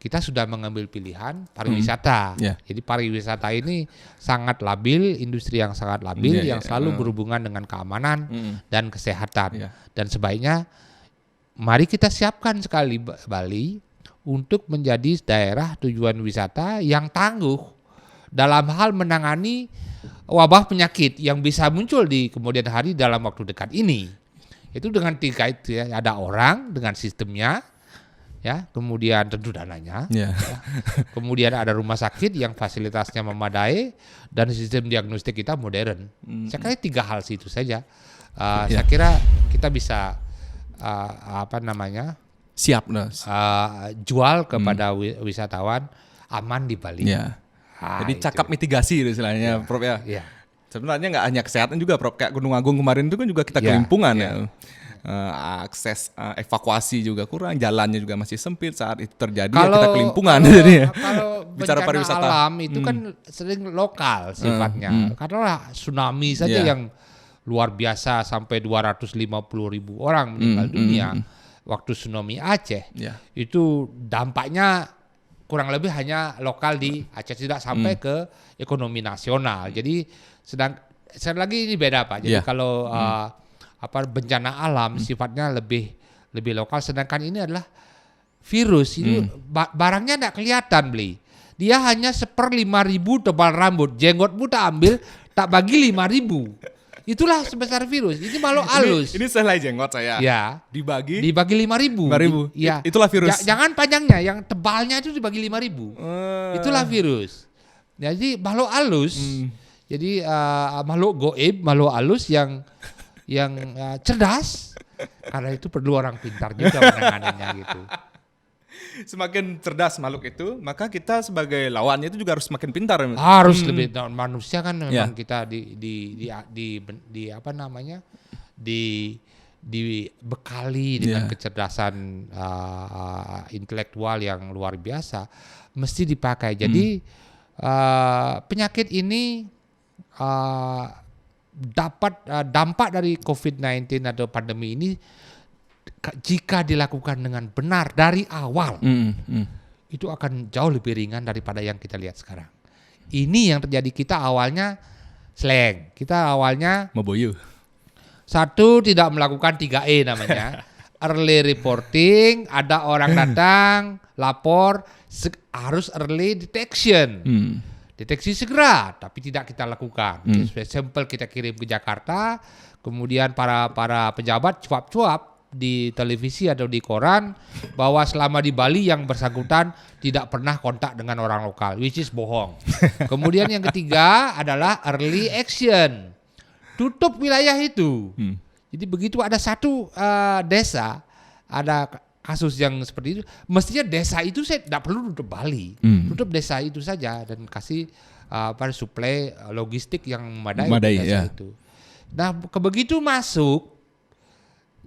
kita sudah mengambil pilihan pariwisata. Jadi pariwisata ini sangat labil, industri yang sangat labil, yang selalu berhubungan dengan keamanan dan kesehatan. Dan sebaiknya mari kita siapkan sekali Bali untuk menjadi daerah tujuan wisata yang tangguh dalam hal menangani wabah penyakit yang bisa muncul di kemudian hari dalam waktu dekat ini. Itu dengan itu ada orang dengan sistemnya, ya, kemudian tentu dananya, ya. Kemudian ada rumah sakit yang fasilitasnya memadai, dan sistem diagnostik kita modern. Saya kira 3 hal itu saja. Saya kira kita bisa siap jual kepada wisatawan aman di Bali. Jadi cakap mitigasi istilahnya, Prof ya. Sebenarnya nggak hanya kesehatan juga, Prof. Kayak Gunung Agung kemarin itu kan juga kita kelimpungan ya. Akses evakuasi juga kurang, jalannya juga masih sempit saat itu terjadi, kita kelimpungan. Kalau bicara pariwisata alam itu kan sering lokal sifatnya. Karena tsunami saja yang luar biasa sampai 250.000 orang meninggal dunia waktu tsunami Aceh. Itu dampaknya kurang lebih hanya lokal di Aceh, tidak sampai ke ekonomi nasional. Jadi sekali lagi ini beda Pak. Jadi kalau bencana alam sifatnya lebih lokal, sedangkan ini adalah virus. Itu barangnya tidak kelihatan beli. Dia hanya 1/5.000 tebal rambut, jenggotmu tak ambil, tak bagi 5.000. Itulah sebesar virus. Ini makhluk halus. Ini sehelai jenggot saya. Ya. Dibagi 5.000. 5.000. Ya. Itulah virus. Jangan panjangnya, yang tebalnya itu dibagi 5.000. Itulah virus. Jadi makhluk halus. Jadi makhluk goib, makhluk halus yang cerdas. Karena itu perlu orang pintar juga menanganinya gitu. Semakin cerdas makhluk itu, maka kita sebagai lawannya itu juga harus semakin pintar. Harus lebih. Manusia kan memang kita dibekali dengan kecerdasan intelektual yang luar biasa, mesti dipakai. Jadi penyakit ini dapat dampak dari COVID-19 atau pandemi ini, jika dilakukan dengan benar dari awal, itu akan jauh lebih ringan daripada yang kita lihat sekarang. Ini yang terjadi, kita awalnya slang, kita awalnya Maboyu. 1, tidak melakukan 3E namanya. Early reporting, ada orang datang, lapor, harus early detection. Deteksi segera, tapi tidak kita lakukan. Sampel kita kirim ke Jakarta, kemudian para pejabat cuap-cuap di televisi atau di koran bahwa selama di Bali yang bersangkutan tidak pernah kontak dengan orang lokal, which is bohong. Kemudian yang ketiga adalah early action, tutup wilayah itu. Jadi begitu ada satu desa, ada kasus yang seperti itu, mestinya desa itu saya tidak perlu tutup Bali, tutup desa itu saja dan kasih suplai logistik yang memadai di desa itu. Nah, begitu masuk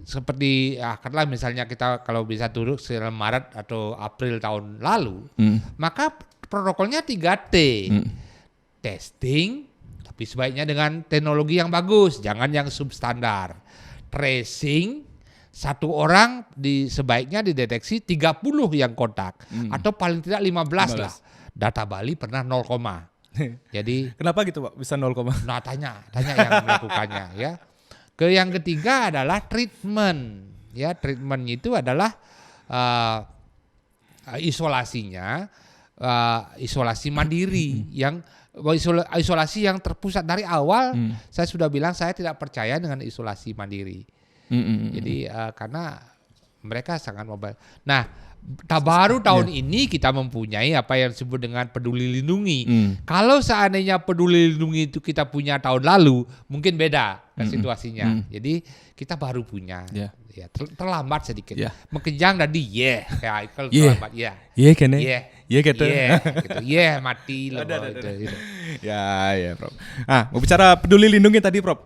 seperti katakanlah misalnya kita kalau bisa turun sekitar Maret atau April tahun lalu, maka protokolnya 3T, testing, tapi sebaiknya dengan teknologi yang bagus, jangan yang substandar, tracing. Satu orang sebaiknya dideteksi 30 yang kontak atau paling tidak 15 lah. Data Bali pernah 0, jadi kenapa gitu Pak bisa 0? Nah tanya yang melakukannya ya. Yang ketiga adalah treatment. Ya, treatment itu adalah isolasinya, isolasi mandiri yang isolasi yang terpusat dari awal. Saya sudah bilang saya tidak percaya dengan isolasi mandiri. Jadi karena mereka sangat mobile. Nah, baru tahun ini kita mempunyai apa yang disebut dengan peduli lindungi. Kalau seandainya peduli lindungi itu kita punya tahun lalu, mungkin beda situasinya. Jadi kita baru punya. Ya, terlambat sedikit. Mengenjang tadi kayak Eiffel terlambat kene. Gitu. Mati loh itu. Ya, Prof. Nah, mau bicara peduli lindungi tadi, Prof.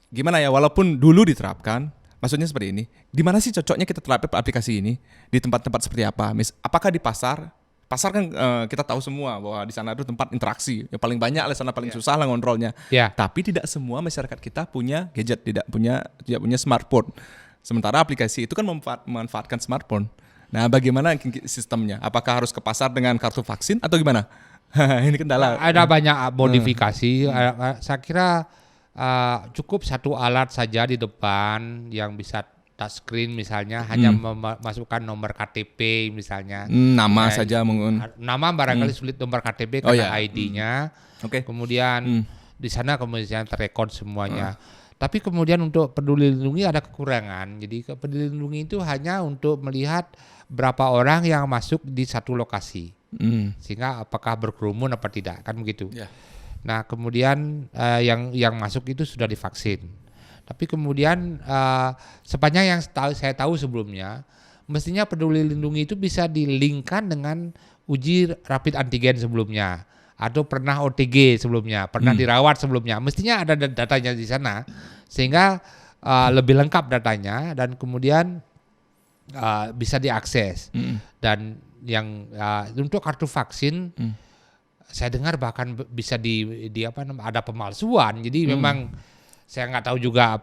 Gimana ya, walaupun dulu diterapkan, maksudnya seperti ini, di mana sih cocoknya kita terapkan aplikasi ini? Di tempat-tempat seperti apa? Apakah di pasar? Pasar kan kita tahu semua bahwa di sana itu tempat interaksi. Yang paling banyak di sana paling susah lah ngontrolnya. Tapi tidak semua masyarakat kita punya gadget, tidak punya smartphone. Sementara aplikasi itu kan memanfaatkan smartphone. Nah, bagaimana sistemnya? Apakah harus ke pasar dengan kartu vaksin atau gimana? Ini kendala. Ada banyak modifikasi. Saya kira cukup satu alat saja di depan yang bisa touchscreen misalnya, hanya memasukkan nomor KTP misalnya. Nama saja mungkin. Nama barangkali sulit, nomor KTP karena ID-nya. Kemudian di sana kemudian terrekod semuanya. Tapi kemudian untuk peduli lindungi ada kekurangan. Jadi peduli lindungi itu hanya untuk melihat berapa orang yang masuk di satu lokasi. Sehingga apakah berkerumun apa tidak, kan begitu. Nah, kemudian yang masuk itu sudah divaksin. Tapi kemudian sepanjang yang saya tahu sebelumnya, mestinya peduli lindungi itu bisa dilingkan dengan uji rapid antigen sebelumnya, atau pernah OTG sebelumnya, pernah dirawat sebelumnya. Mestinya ada datanya di sana, sehingga lebih lengkap datanya dan kemudian bisa diakses. Dan yang untuk kartu vaksin, saya dengar bahkan bisa ada pemalsuan. Jadi memang saya nggak tahu juga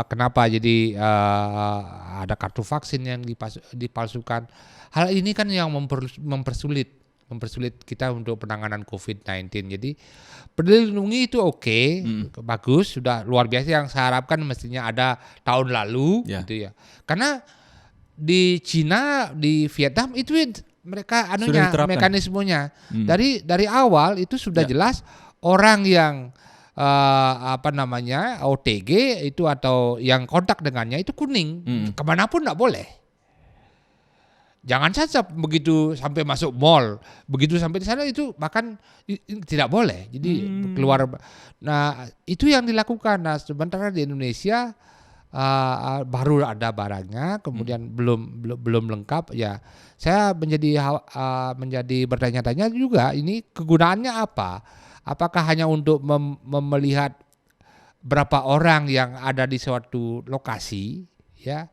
kenapa jadi ada kartu vaksin yang dipalsukan. Hal ini kan yang mempersulit kita untuk penanganan COVID-19. Jadi peduli lindungi itu bagus, sudah luar biasa. Yang saya harapkan mestinya ada tahun lalu gitu ya. Karena di Cina, di Vietnam itu mereka mekanismenya dari awal itu sudah jelas orang yang OTG itu atau yang kontak dengannya itu kuning, kemanapun nggak boleh. Jangan saja begitu sampai masuk mall, begitu sampai di sana itu bahkan tidak boleh. Jadi keluar. Nah, itu yang dilakukan. Nah, sementara di Indonesia baru ada barangnya, kemudian belum lengkap ya. Saya menjadi bertanya-tanya juga, ini kegunaannya apa? Apakah hanya untuk melihat berapa orang yang ada di suatu lokasi, ya,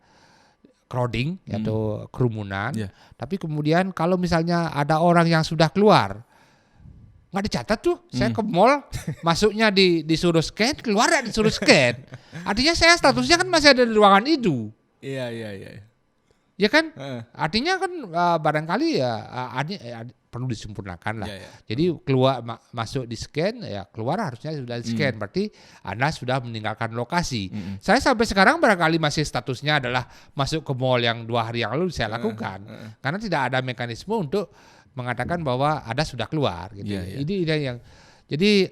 crowding atau kerumunan. Tapi kemudian kalau misalnya ada orang yang sudah keluar, nggak dicatat tuh. Saya ke mall, masuknya disuruh scan, keluar disuruh scan. Artinya saya statusnya kan masih ada di ruangan itu. Iya. Ya kan? Artinya kan barangkali perlu disempurnakan lah. Jadi keluar masuk di scan, ya keluar harusnya sudah di scan. Berarti Anda sudah meninggalkan lokasi. Saya sampai sekarang barangkali masih statusnya adalah masuk ke mall yang 2 hari yang lalu saya lakukan. Karena tidak ada mekanisme untuk mengatakan bahwa Anda sudah keluar gitu. Ini yang jadi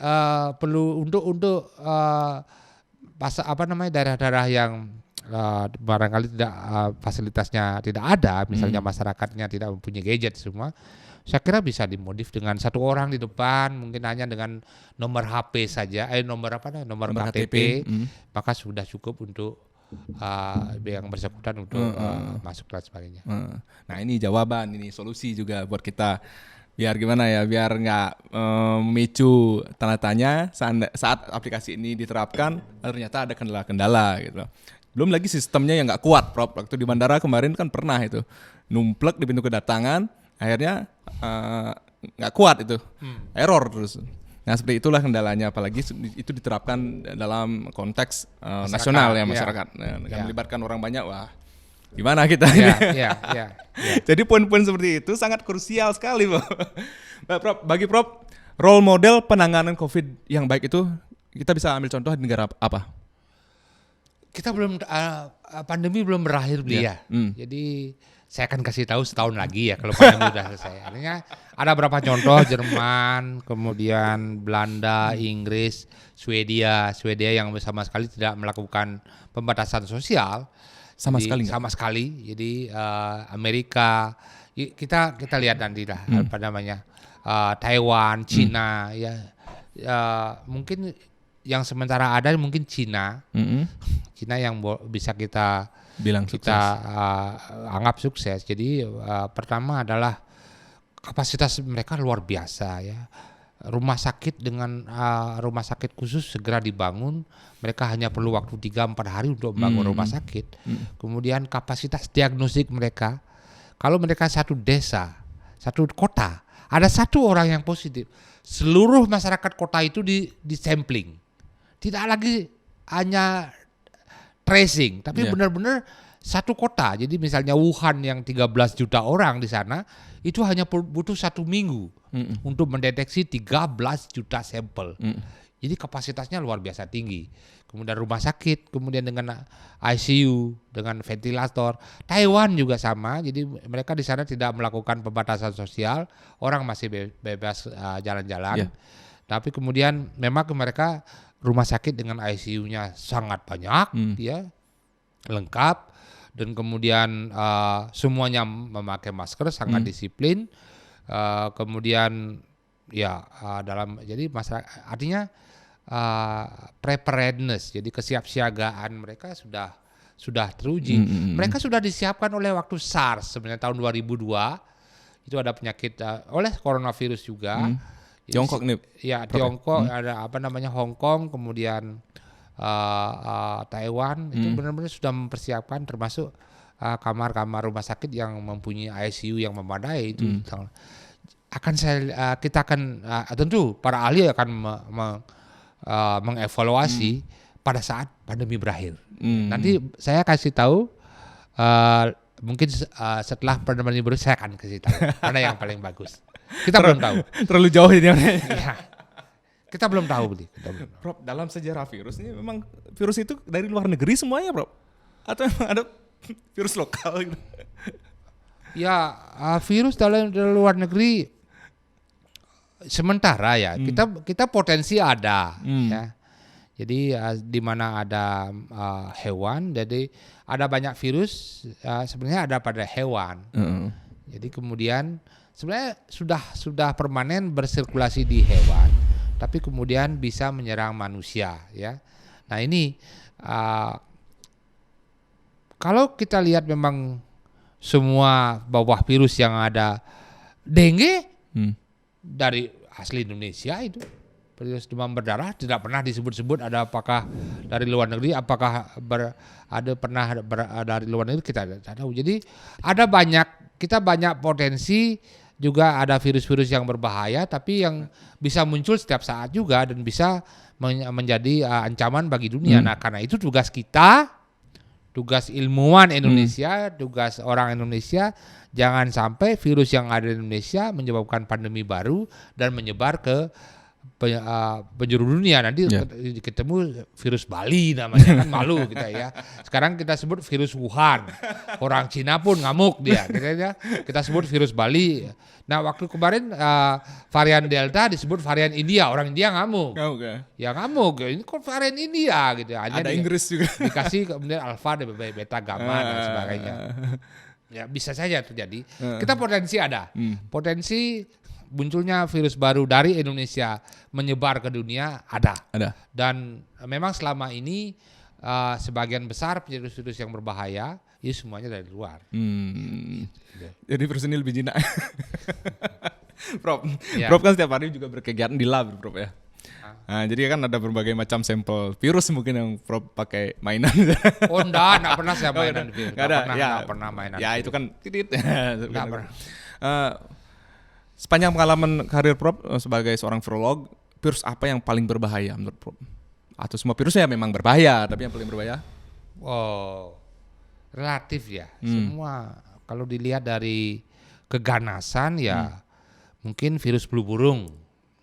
perlu untuk daerah-daerah yang barangkali tidak fasilitasnya tidak ada, misalnya masyarakatnya tidak mempunyai gadget semua. Saya kira bisa dimodif dengan satu orang di depan, mungkin hanya dengan nomor HP saja, nomor KTP, maka sudah cukup untuk yang bersangkutan untuk masuk dan sebagainya. Nah ini jawaban, ini solusi juga buat kita. Biar gimana ya, biar nggak memicu tanda tanya saat aplikasi ini diterapkan, ternyata ada kendala-kendala gitu. Belum lagi sistemnya yang nggak kuat, Prof. Waktu di bandara kemarin kan pernah itu, numplek di pintu kedatangan, akhirnya nggak kuat itu, error terus. Nah seperti itulah kendalanya, apalagi itu diterapkan dalam konteks nasional ya masyarakat. Nah, yang melibatkan orang banyak, wah gimana kita ini? Jadi poin-poin seperti itu sangat krusial sekali, Prof. Bagi Prof, role model penanganan COVID yang baik itu kita bisa ambil contoh di negara apa? Kita belum pandemi belum berakhir ya. Jadi saya akan kasih tahu setahun lagi ya kalau pandemi udah selesai. Artinya ada beberapa contoh, Jerman, kemudian Belanda, Inggris, Swedia yang sama sekali tidak melakukan pembatasan sosial. Sama sekali. Jadi Amerika, kita lihat nanti lah apa namanya, Taiwan, Cina mungkin yang sementara ada mungkin Cina yang bisa kita anggap sukses. Jadi pertama adalah kapasitas mereka luar biasa ya. Rumah sakit khusus segera dibangun. Mereka hanya perlu waktu 3-4 hari untuk membangun rumah sakit. Kemudian kapasitas diagnostik mereka, kalau mereka satu desa, satu kota, ada satu orang yang positif, seluruh masyarakat kota itu di sampling. Tidak lagi hanya tracing, tapi benar-benar satu kota. Jadi misalnya Wuhan yang 13 juta orang di sana, itu hanya butuh 1 minggu untuk mendeteksi 13 juta sampel. Jadi kapasitasnya luar biasa tinggi. Kemudian rumah sakit, kemudian dengan ICU, dengan ventilator. Taiwan juga sama, jadi mereka di sana tidak melakukan pembatasan sosial, orang masih bebas jalan-jalan. Tapi kemudian memang mereka rumah sakit dengan ICU-nya sangat banyak, lengkap, dan kemudian semuanya memakai masker, sangat disiplin. Kemudian jadi masyarakat, artinya preparedness, jadi kesiapsiagaan mereka sudah teruji. Mereka sudah disiapkan oleh waktu SARS sebenarnya tahun 2002, itu ada penyakit oleh coronavirus juga. Tiongkok nih. Ya, Tiongkok ada Hong Kong, kemudian Taiwan, itu benar-benar sudah mempersiapkan, termasuk kamar-kamar rumah sakit yang mempunyai ICU yang memadai itu. Kita akan tentu para ahli akan mengevaluasi pada saat pandemi berakhir. Nanti saya kasih tahu mungkin setelah pandemi berakhir saya akan kasih tahu mana yang paling bagus. Kita belum tahu. Terlalu jauh ini. Kita belum tahu. Prof, dalam sejarah virus ini memang virus itu dari luar negeri semuanya, Prof? Atau memang ada virus lokal gitu? Ya, virus dari luar negeri sementara ya. Kita potensi ada ya. Jadi di mana ada hewan, jadi ada banyak virus sebenarnya ada pada hewan. Jadi kemudian sebenarnya sudah permanen bersirkulasi di hewan, tapi kemudian bisa menyerang manusia ya. Nah ini kalau kita lihat memang semua bawah virus yang ada, dengue dari asli Indonesia itu. Virus demam berdarah tidak pernah disebut-sebut ada apakah dari luar negeri, apakah dari luar negeri, kita tidak tahu. Jadi kita banyak potensi, juga ada virus-virus yang berbahaya tapi yang bisa muncul setiap saat juga dan bisa menjadi ancaman bagi dunia. Nah karena itu tugas kita, tugas ilmuwan Indonesia, tugas orang Indonesia, jangan sampai virus yang ada di Indonesia menyebabkan pandemi baru dan menyebar ke penjuru dunia. Nanti ketemu virus Bali namanya, kan malu kita ya. Sekarang kita sebut virus Wuhan, orang Cina pun ngamuk dia. Kita sebut virus Bali. Nah waktu kemarin varian Delta disebut varian India, orang India ngamuk. Ya ngamuk, ini kok varian India gitu. Hanya ada Inggris juga. Dikasih kemudian alfa, beta, gamma dan sebagainya. Ya bisa saja terjadi. Kita potensi ada, potensi munculnya virus baru dari Indonesia menyebar ke dunia ada. Dan memang selama ini sebagian besar virus-virus yang berbahaya itu semuanya dari luar. Jadi virus ini lebih jinak. Prof, Ya. Prof kan setiap hari juga berkegiatan di lab, Prof ya. Nah, jadi kan ada berbagai macam sampel virus mungkin yang Prof pakai mainan. Oh enggak pernah saya mainan virus. Nggak ada, Nggak pernah mainan ya virus. itu kan titit. Nggak pernah. Sepanjang pengalaman karir Prof sebagai seorang virolog, virus apa yang paling berbahaya menurut Prof? Atau semua virusnya memang berbahaya, tapi yang paling berbahaya? Oh, relatif ya. Semua kalau dilihat dari keganasan ya mungkin virus flu burung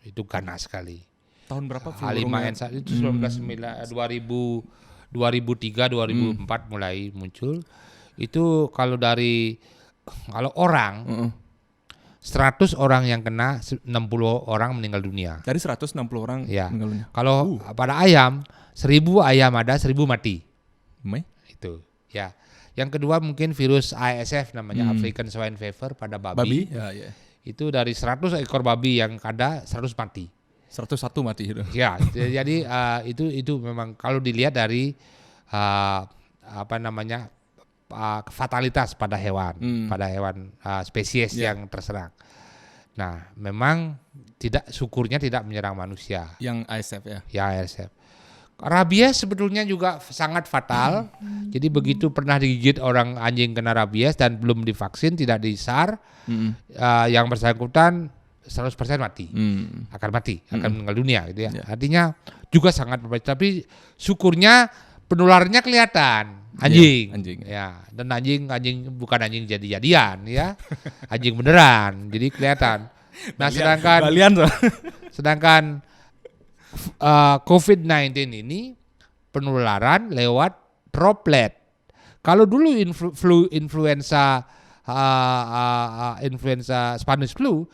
itu ganas sekali. Tahun berapa flu H5N1 itu 2003 2004 mulai muncul. Itu kalau orang 100 orang yang kena 60 orang meninggal dunia. Dari 160 orang Ya. meninggal dunia. Kalau pada ayam 1000 ayam ada 1000 mati. Itu. Ya. Yang kedua mungkin virus ASF namanya African Swine Fever pada babi. Ya, ya. Itu dari 100 ekor babi yang ada 100 mati. 101 mati itu. Ya, jadi itu memang kalau dilihat dari fatalitas pada hewan, spesies yang terserang. Nah, memang syukurnya tidak menyerang manusia. Yang ASF ya. Ya, ASF. Rabies sebetulnya juga sangat fatal. Jadi begitu pernah digigit orang anjing kena rabies dan belum divaksin, tidak disar, yang bersangkutan 100% mati, akan meninggal dunia gitu ya. Artinya juga sangat berbahaya. Tapi syukurnya penularannya kelihatan. Anjing. Ya, dan anjing bukan anjing jadi-jadian ya. Anjing beneran. Jadi kelihatan. Nah, sedangkan COVID-19 ini penularan lewat droplet. Kalau dulu influenza Spanish flu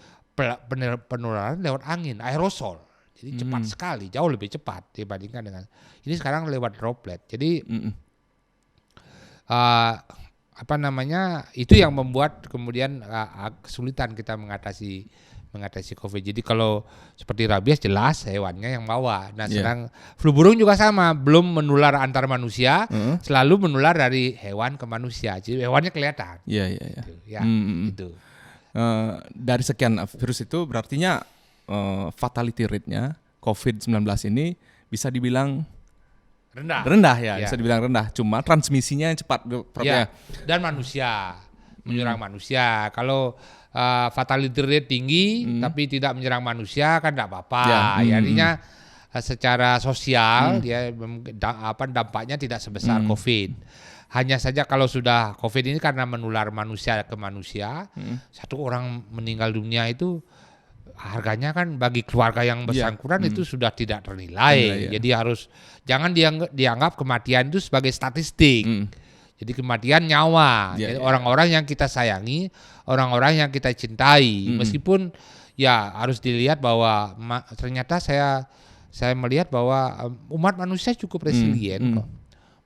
penularan lewat angin, aerosol. Jadi cepat sekali, jauh lebih cepat dibandingkan dengan ini sekarang lewat droplet. Jadi itu yang membuat kemudian kesulitan kita mengatasi COVID. Jadi kalau seperti rabies jelas hewannya yang bawa. Nah, sedang flu burung juga sama, belum menular antar manusia, selalu menular dari hewan ke manusia. Jadi hewannya kelihatan. Iya. Gitu, ya, itu. Dari sekian virus itu berartinya fatality rate-nya COVID-19 ini bisa dibilang rendah ya, bisa dibilang rendah. Cuma transmisinya yang cepat, ya. Dan manusia menyerang manusia. Kalau fatality rate tinggi tapi tidak menyerang manusia kan tidak apa-apa. Artinya secara sosial dampaknya tidak sebesar COVID. Hanya saja kalau sudah COVID ini karena menular manusia ke manusia, satu orang meninggal dunia itu harganya kan bagi keluarga yang bersangkutan itu sudah tidak ternilai. Jadi jangan dianggap kematian itu sebagai statistik. Jadi kematian nyawa. Jadi orang-orang yang kita sayangi, orang-orang yang kita cintai, meskipun ya harus dilihat bahwa ternyata saya melihat bahwa umat manusia cukup resilient kok.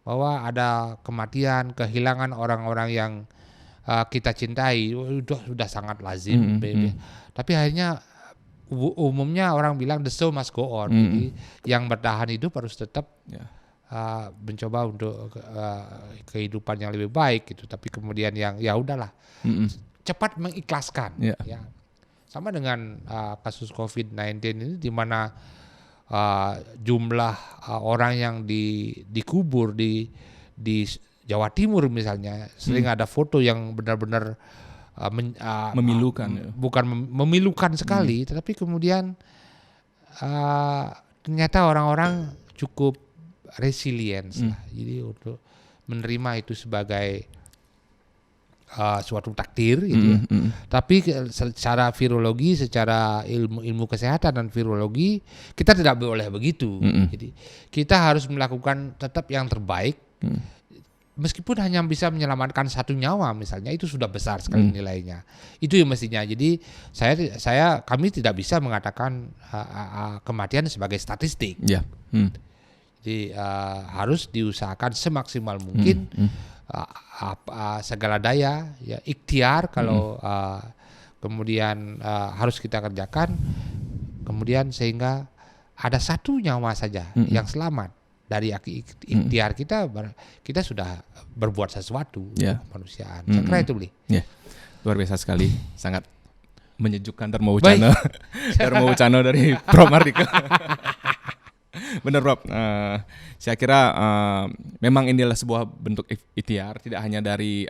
Bahwa ada kematian, kehilangan orang-orang yang kita cintai sudah sangat lazim. Tapi akhirnya umumnya orang bilang the show must go on. Jadi yang bertahan hidup harus tetap mencoba untuk kehidupan yang lebih baik gitu. Tapi kemudian yang ya udahlah cepat mengikhlaskan. Ya. Sama dengan kasus COVID-19 ini di mana jumlah orang yang dikubur di Jawa Timur misalnya sering ada foto yang benar-benar memilukan, bukan memilukan sekali, tetapi kemudian ternyata orang-orang cukup resilience lah. Jadi untuk menerima itu sebagai suatu takdir gitu ya. Tapi secara virologi, secara ilmu kesehatan dan virologi kita tidak boleh begitu. Jadi kita harus melakukan tetap yang terbaik. Meskipun hanya bisa menyelamatkan satu nyawa misalnya, itu sudah besar sekali nilainya. Itu yang mestinya. Jadi kami tidak bisa mengatakan kematian sebagai statistik. Jadi harus diusahakan semaksimal mungkin segala daya, ya ikhtiar kalau kemudian harus kita kerjakan, kemudian sehingga ada satu nyawa saja yang selamat. dari ikhtiar kita sudah berbuat sesuatu Ya. untuk kemanusiaan. Saya kira itu Bli. Ya, luar biasa sekali, sangat menyejukkan Dharma Wucana, Dharma Wucana dari Prof Mardika. Benar Prof, saya kira memang inilah sebuah bentuk ikhtiar, tidak hanya dari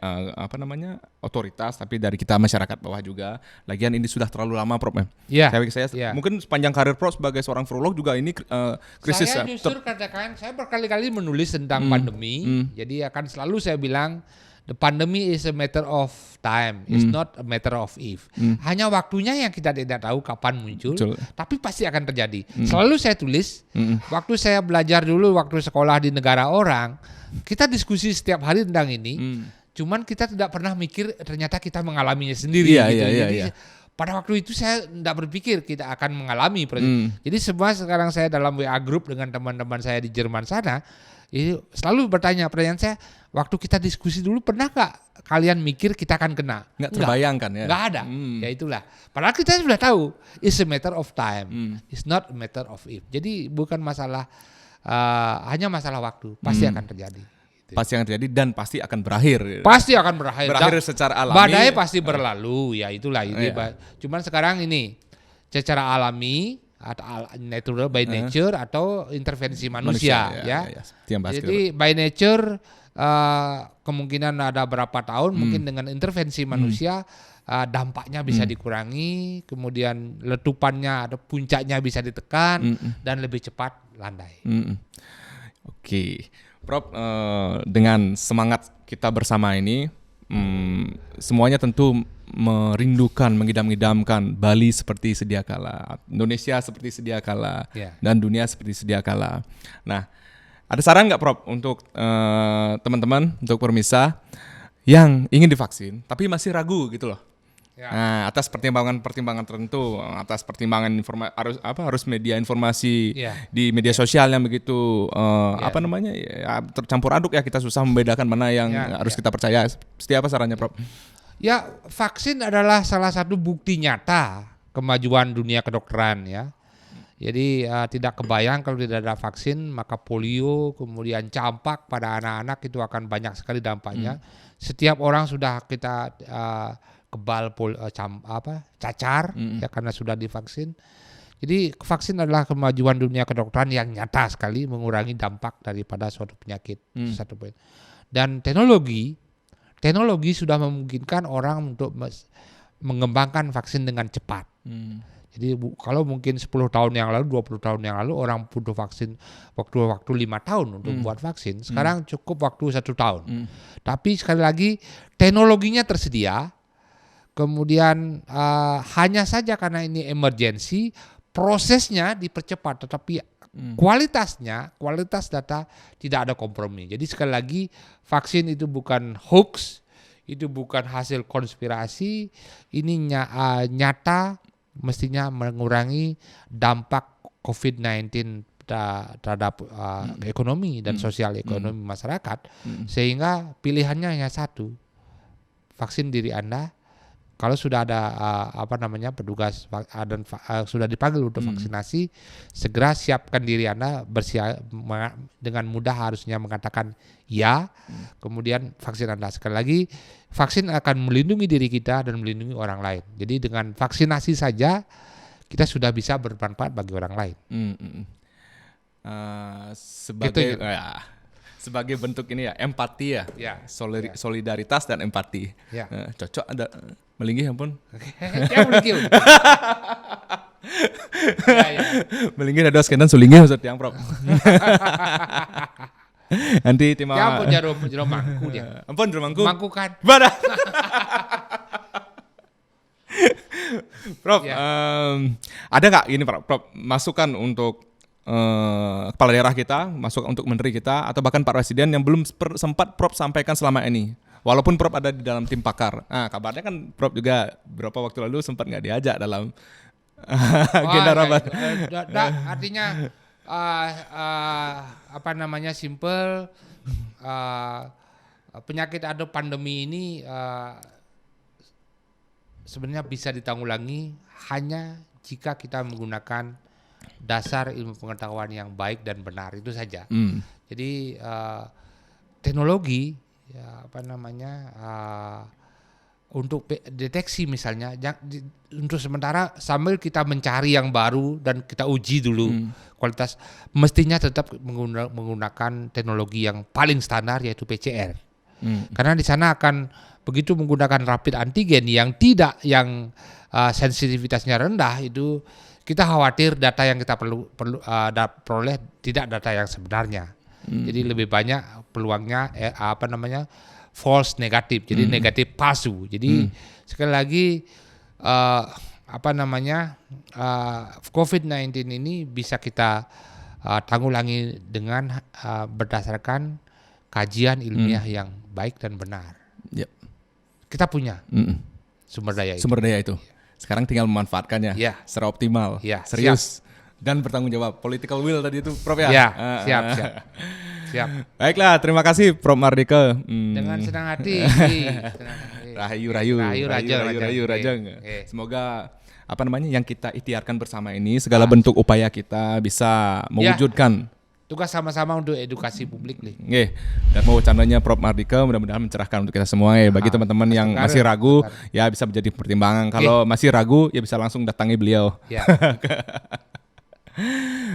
otoritas, tapi dari kita masyarakat bawah juga. Lagian ini sudah terlalu lama Prof. Iya. Saya mungkin sepanjang karir Prof sebagai seorang virolog juga ini krisis. Saya justru katakan, saya berkali-kali menulis tentang pandemi, jadi akan selalu saya bilang the pandemic is a matter of time, it's not a matter of if. Hanya waktunya yang kita tidak tahu kapan muncul, tapi pasti akan terjadi. Selalu saya tulis, waktu saya belajar dulu, waktu sekolah di negara orang, kita diskusi setiap hari tentang ini, cuman kita tidak pernah mikir ternyata kita mengalaminya sendiri. Jadi pada waktu itu saya tidak berpikir kita akan mengalami. Jadi semua sekarang saya dalam WA group dengan teman-teman saya di Jerman sana, itu selalu bertanya, pertanyaan saya, waktu kita diskusi dulu pernah gak kalian mikir kita akan kena? Nggak terbayangkan ya? Nggak ada, ya itulah. Padahal kita sudah tahu, it's a matter of time, it's not a matter of if. Jadi bukan masalah, hanya masalah waktu, pasti akan terjadi. Pasti akan terjadi dan pasti akan berakhir. Pasti akan berakhir. Berakhir secara alami. Badai pasti berlalu, ya itulah. Cuman sekarang ini, secara alami, atau natural by nature atau intervensi manusia ya. Jadi by nature kemungkinan ada berapa tahun mungkin dengan intervensi manusia dampaknya bisa dikurangi, kemudian letupannya atau puncaknya bisa ditekan dan lebih cepat landai. Oke. Prof, dengan semangat kita bersama ini, semuanya tentu merindukan, mengidam-idamkan Bali seperti sedia kala, Indonesia seperti sedia kala, dan dunia seperti sedia kala. Nah, ada saran nggak Prof untuk teman-teman, untuk pemirsa yang ingin divaksin tapi masih ragu gitu loh? Nah, atas pertimbangan tertentu, atas pertimbangan harus media informasi di media sosial yang begitu tercampur aduk ya, kita susah membedakan mana yang harus kita percaya. Seperti apa sarannya Prof? Ya, vaksin adalah salah satu bukti nyata kemajuan dunia kedokteran ya. Jadi tidak kebayang kalau tidak ada vaksin, maka polio, kemudian campak pada anak-anak itu akan banyak sekali dampaknya. Setiap orang sudah kita kebal cacar ya karena sudah divaksin. Jadi vaksin adalah kemajuan dunia kedokteran yang nyata sekali mengurangi dampak daripada suatu penyakit. Satu poin. Dan teknologi sudah memungkinkan orang untuk mengembangkan vaksin dengan cepat. Jadi kalau mungkin 10 tahun yang lalu, 20 tahun yang lalu orang butuh vaksin waktu 5 tahun untuk buat vaksin. Sekarang cukup waktu 1 tahun. Tapi sekali lagi teknologinya tersedia. Kemudian hanya saja karena ini emergency, prosesnya dipercepat, tetapi kualitas data tidak ada kompromi. Jadi sekali lagi vaksin itu bukan hoax, itu bukan hasil konspirasi, ini nyata mestinya mengurangi dampak COVID-19 terhadap ekonomi dan sosial ekonomi masyarakat, sehingga pilihannya hanya satu, vaksin diri Anda. Kalau sudah ada petugas dan sudah dipanggil untuk vaksinasi, segera siapkan diri Anda dengan mudah harusnya mengatakan ya. Kemudian vaksin Anda, sekali lagi vaksin akan melindungi diri kita dan melindungi orang lain. Jadi dengan vaksinasi saja kita sudah bisa bermanfaat bagi orang lain. Sebagai bentuk ini ya, empati ya, solidaritas dan empati. Cocok ada melinggi ampun. Melinggi ada skenan sulinggi maksud yang Prof. Nanti timah. Ya ampun jero mangku dia. Ampun jero mangku. Mangku kan. Mana? Prof, ada nggak ini Prof masukan untuk kepala daerah kita, masuk untuk menteri kita, atau bahkan Pak Presiden yang belum sempat Prof sampaikan selama ini? Walaupun Prof ada di dalam tim pakar. Nah, kabarnya kan Prof juga beberapa waktu lalu sempat nggak diajak dalam agenda rapat. Artinya simple, penyakit atau pandemi ini sebenarnya bisa ditanggulangi hanya jika kita menggunakan dasar ilmu pengetahuan yang baik dan benar itu saja. Jadi teknologi untuk deteksi misalnya, untuk sementara sambil kita mencari yang baru dan kita uji dulu kualitas, mestinya tetap menggunakan teknologi yang paling standar yaitu PCR. Karena di sana akan begitu menggunakan rapid antigen yang sensitivitasnya rendah, itu kita khawatir data yang kita peroleh tidak data yang sebenarnya. Jadi lebih banyak peluangnya false negatif, jadi negatif palsu. Jadi sekali lagi COVID-19 ini bisa kita tanggulangi dengan berdasarkan kajian ilmiah yang baik dan benar. Yep. Kita punya sumber daya itu. Sekarang tinggal memanfaatkannya secara optimal, serius, dan bertanggung jawab. Political will tadi itu, Prof ya? Ya, siap. Baiklah, terima kasih Prof Mardike. Dengan senang hati. Rahayu Rajang. Semoga yang kita ikhtiarkan bersama ini, segala bentuk upaya kita bisa mewujudkan. Tugas sama-sama untuk edukasi publik nih. Dan mau wacananya Prof Mardike mudah-mudahan mencerahkan untuk kita semua. Bagi teman-teman yang masih ragu, ya bisa menjadi pertimbangan. Kalau masih ragu, ya bisa langsung datangi beliau.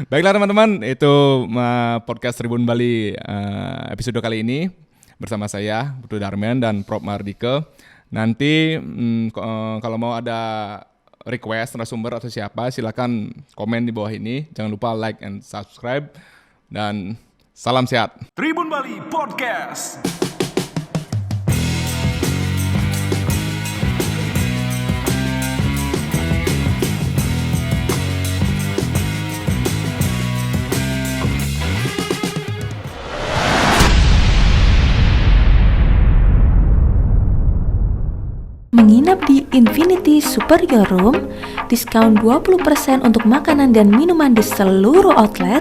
Baiklah teman-teman, itu podcast Tribun Bali episode kali ini bersama saya Putu Darmian dan Prof Mardike. Nanti kalau mau ada request narasumber atau siapa, silakan komen di bawah ini. Jangan lupa like and subscribe. Dan salam sehat. Tribun Bali Podcast. Menginap di Infinity Superior Room, diskon 20% untuk makanan dan minuman di seluruh outlet,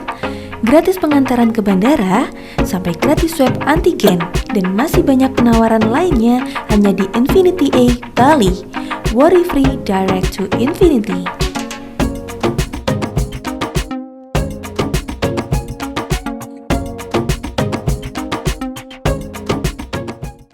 gratis pengantaran ke bandara, sampai gratis swab antigen, dan masih banyak penawaran lainnya hanya di Infinity A Bali. Worry free direct to infinity.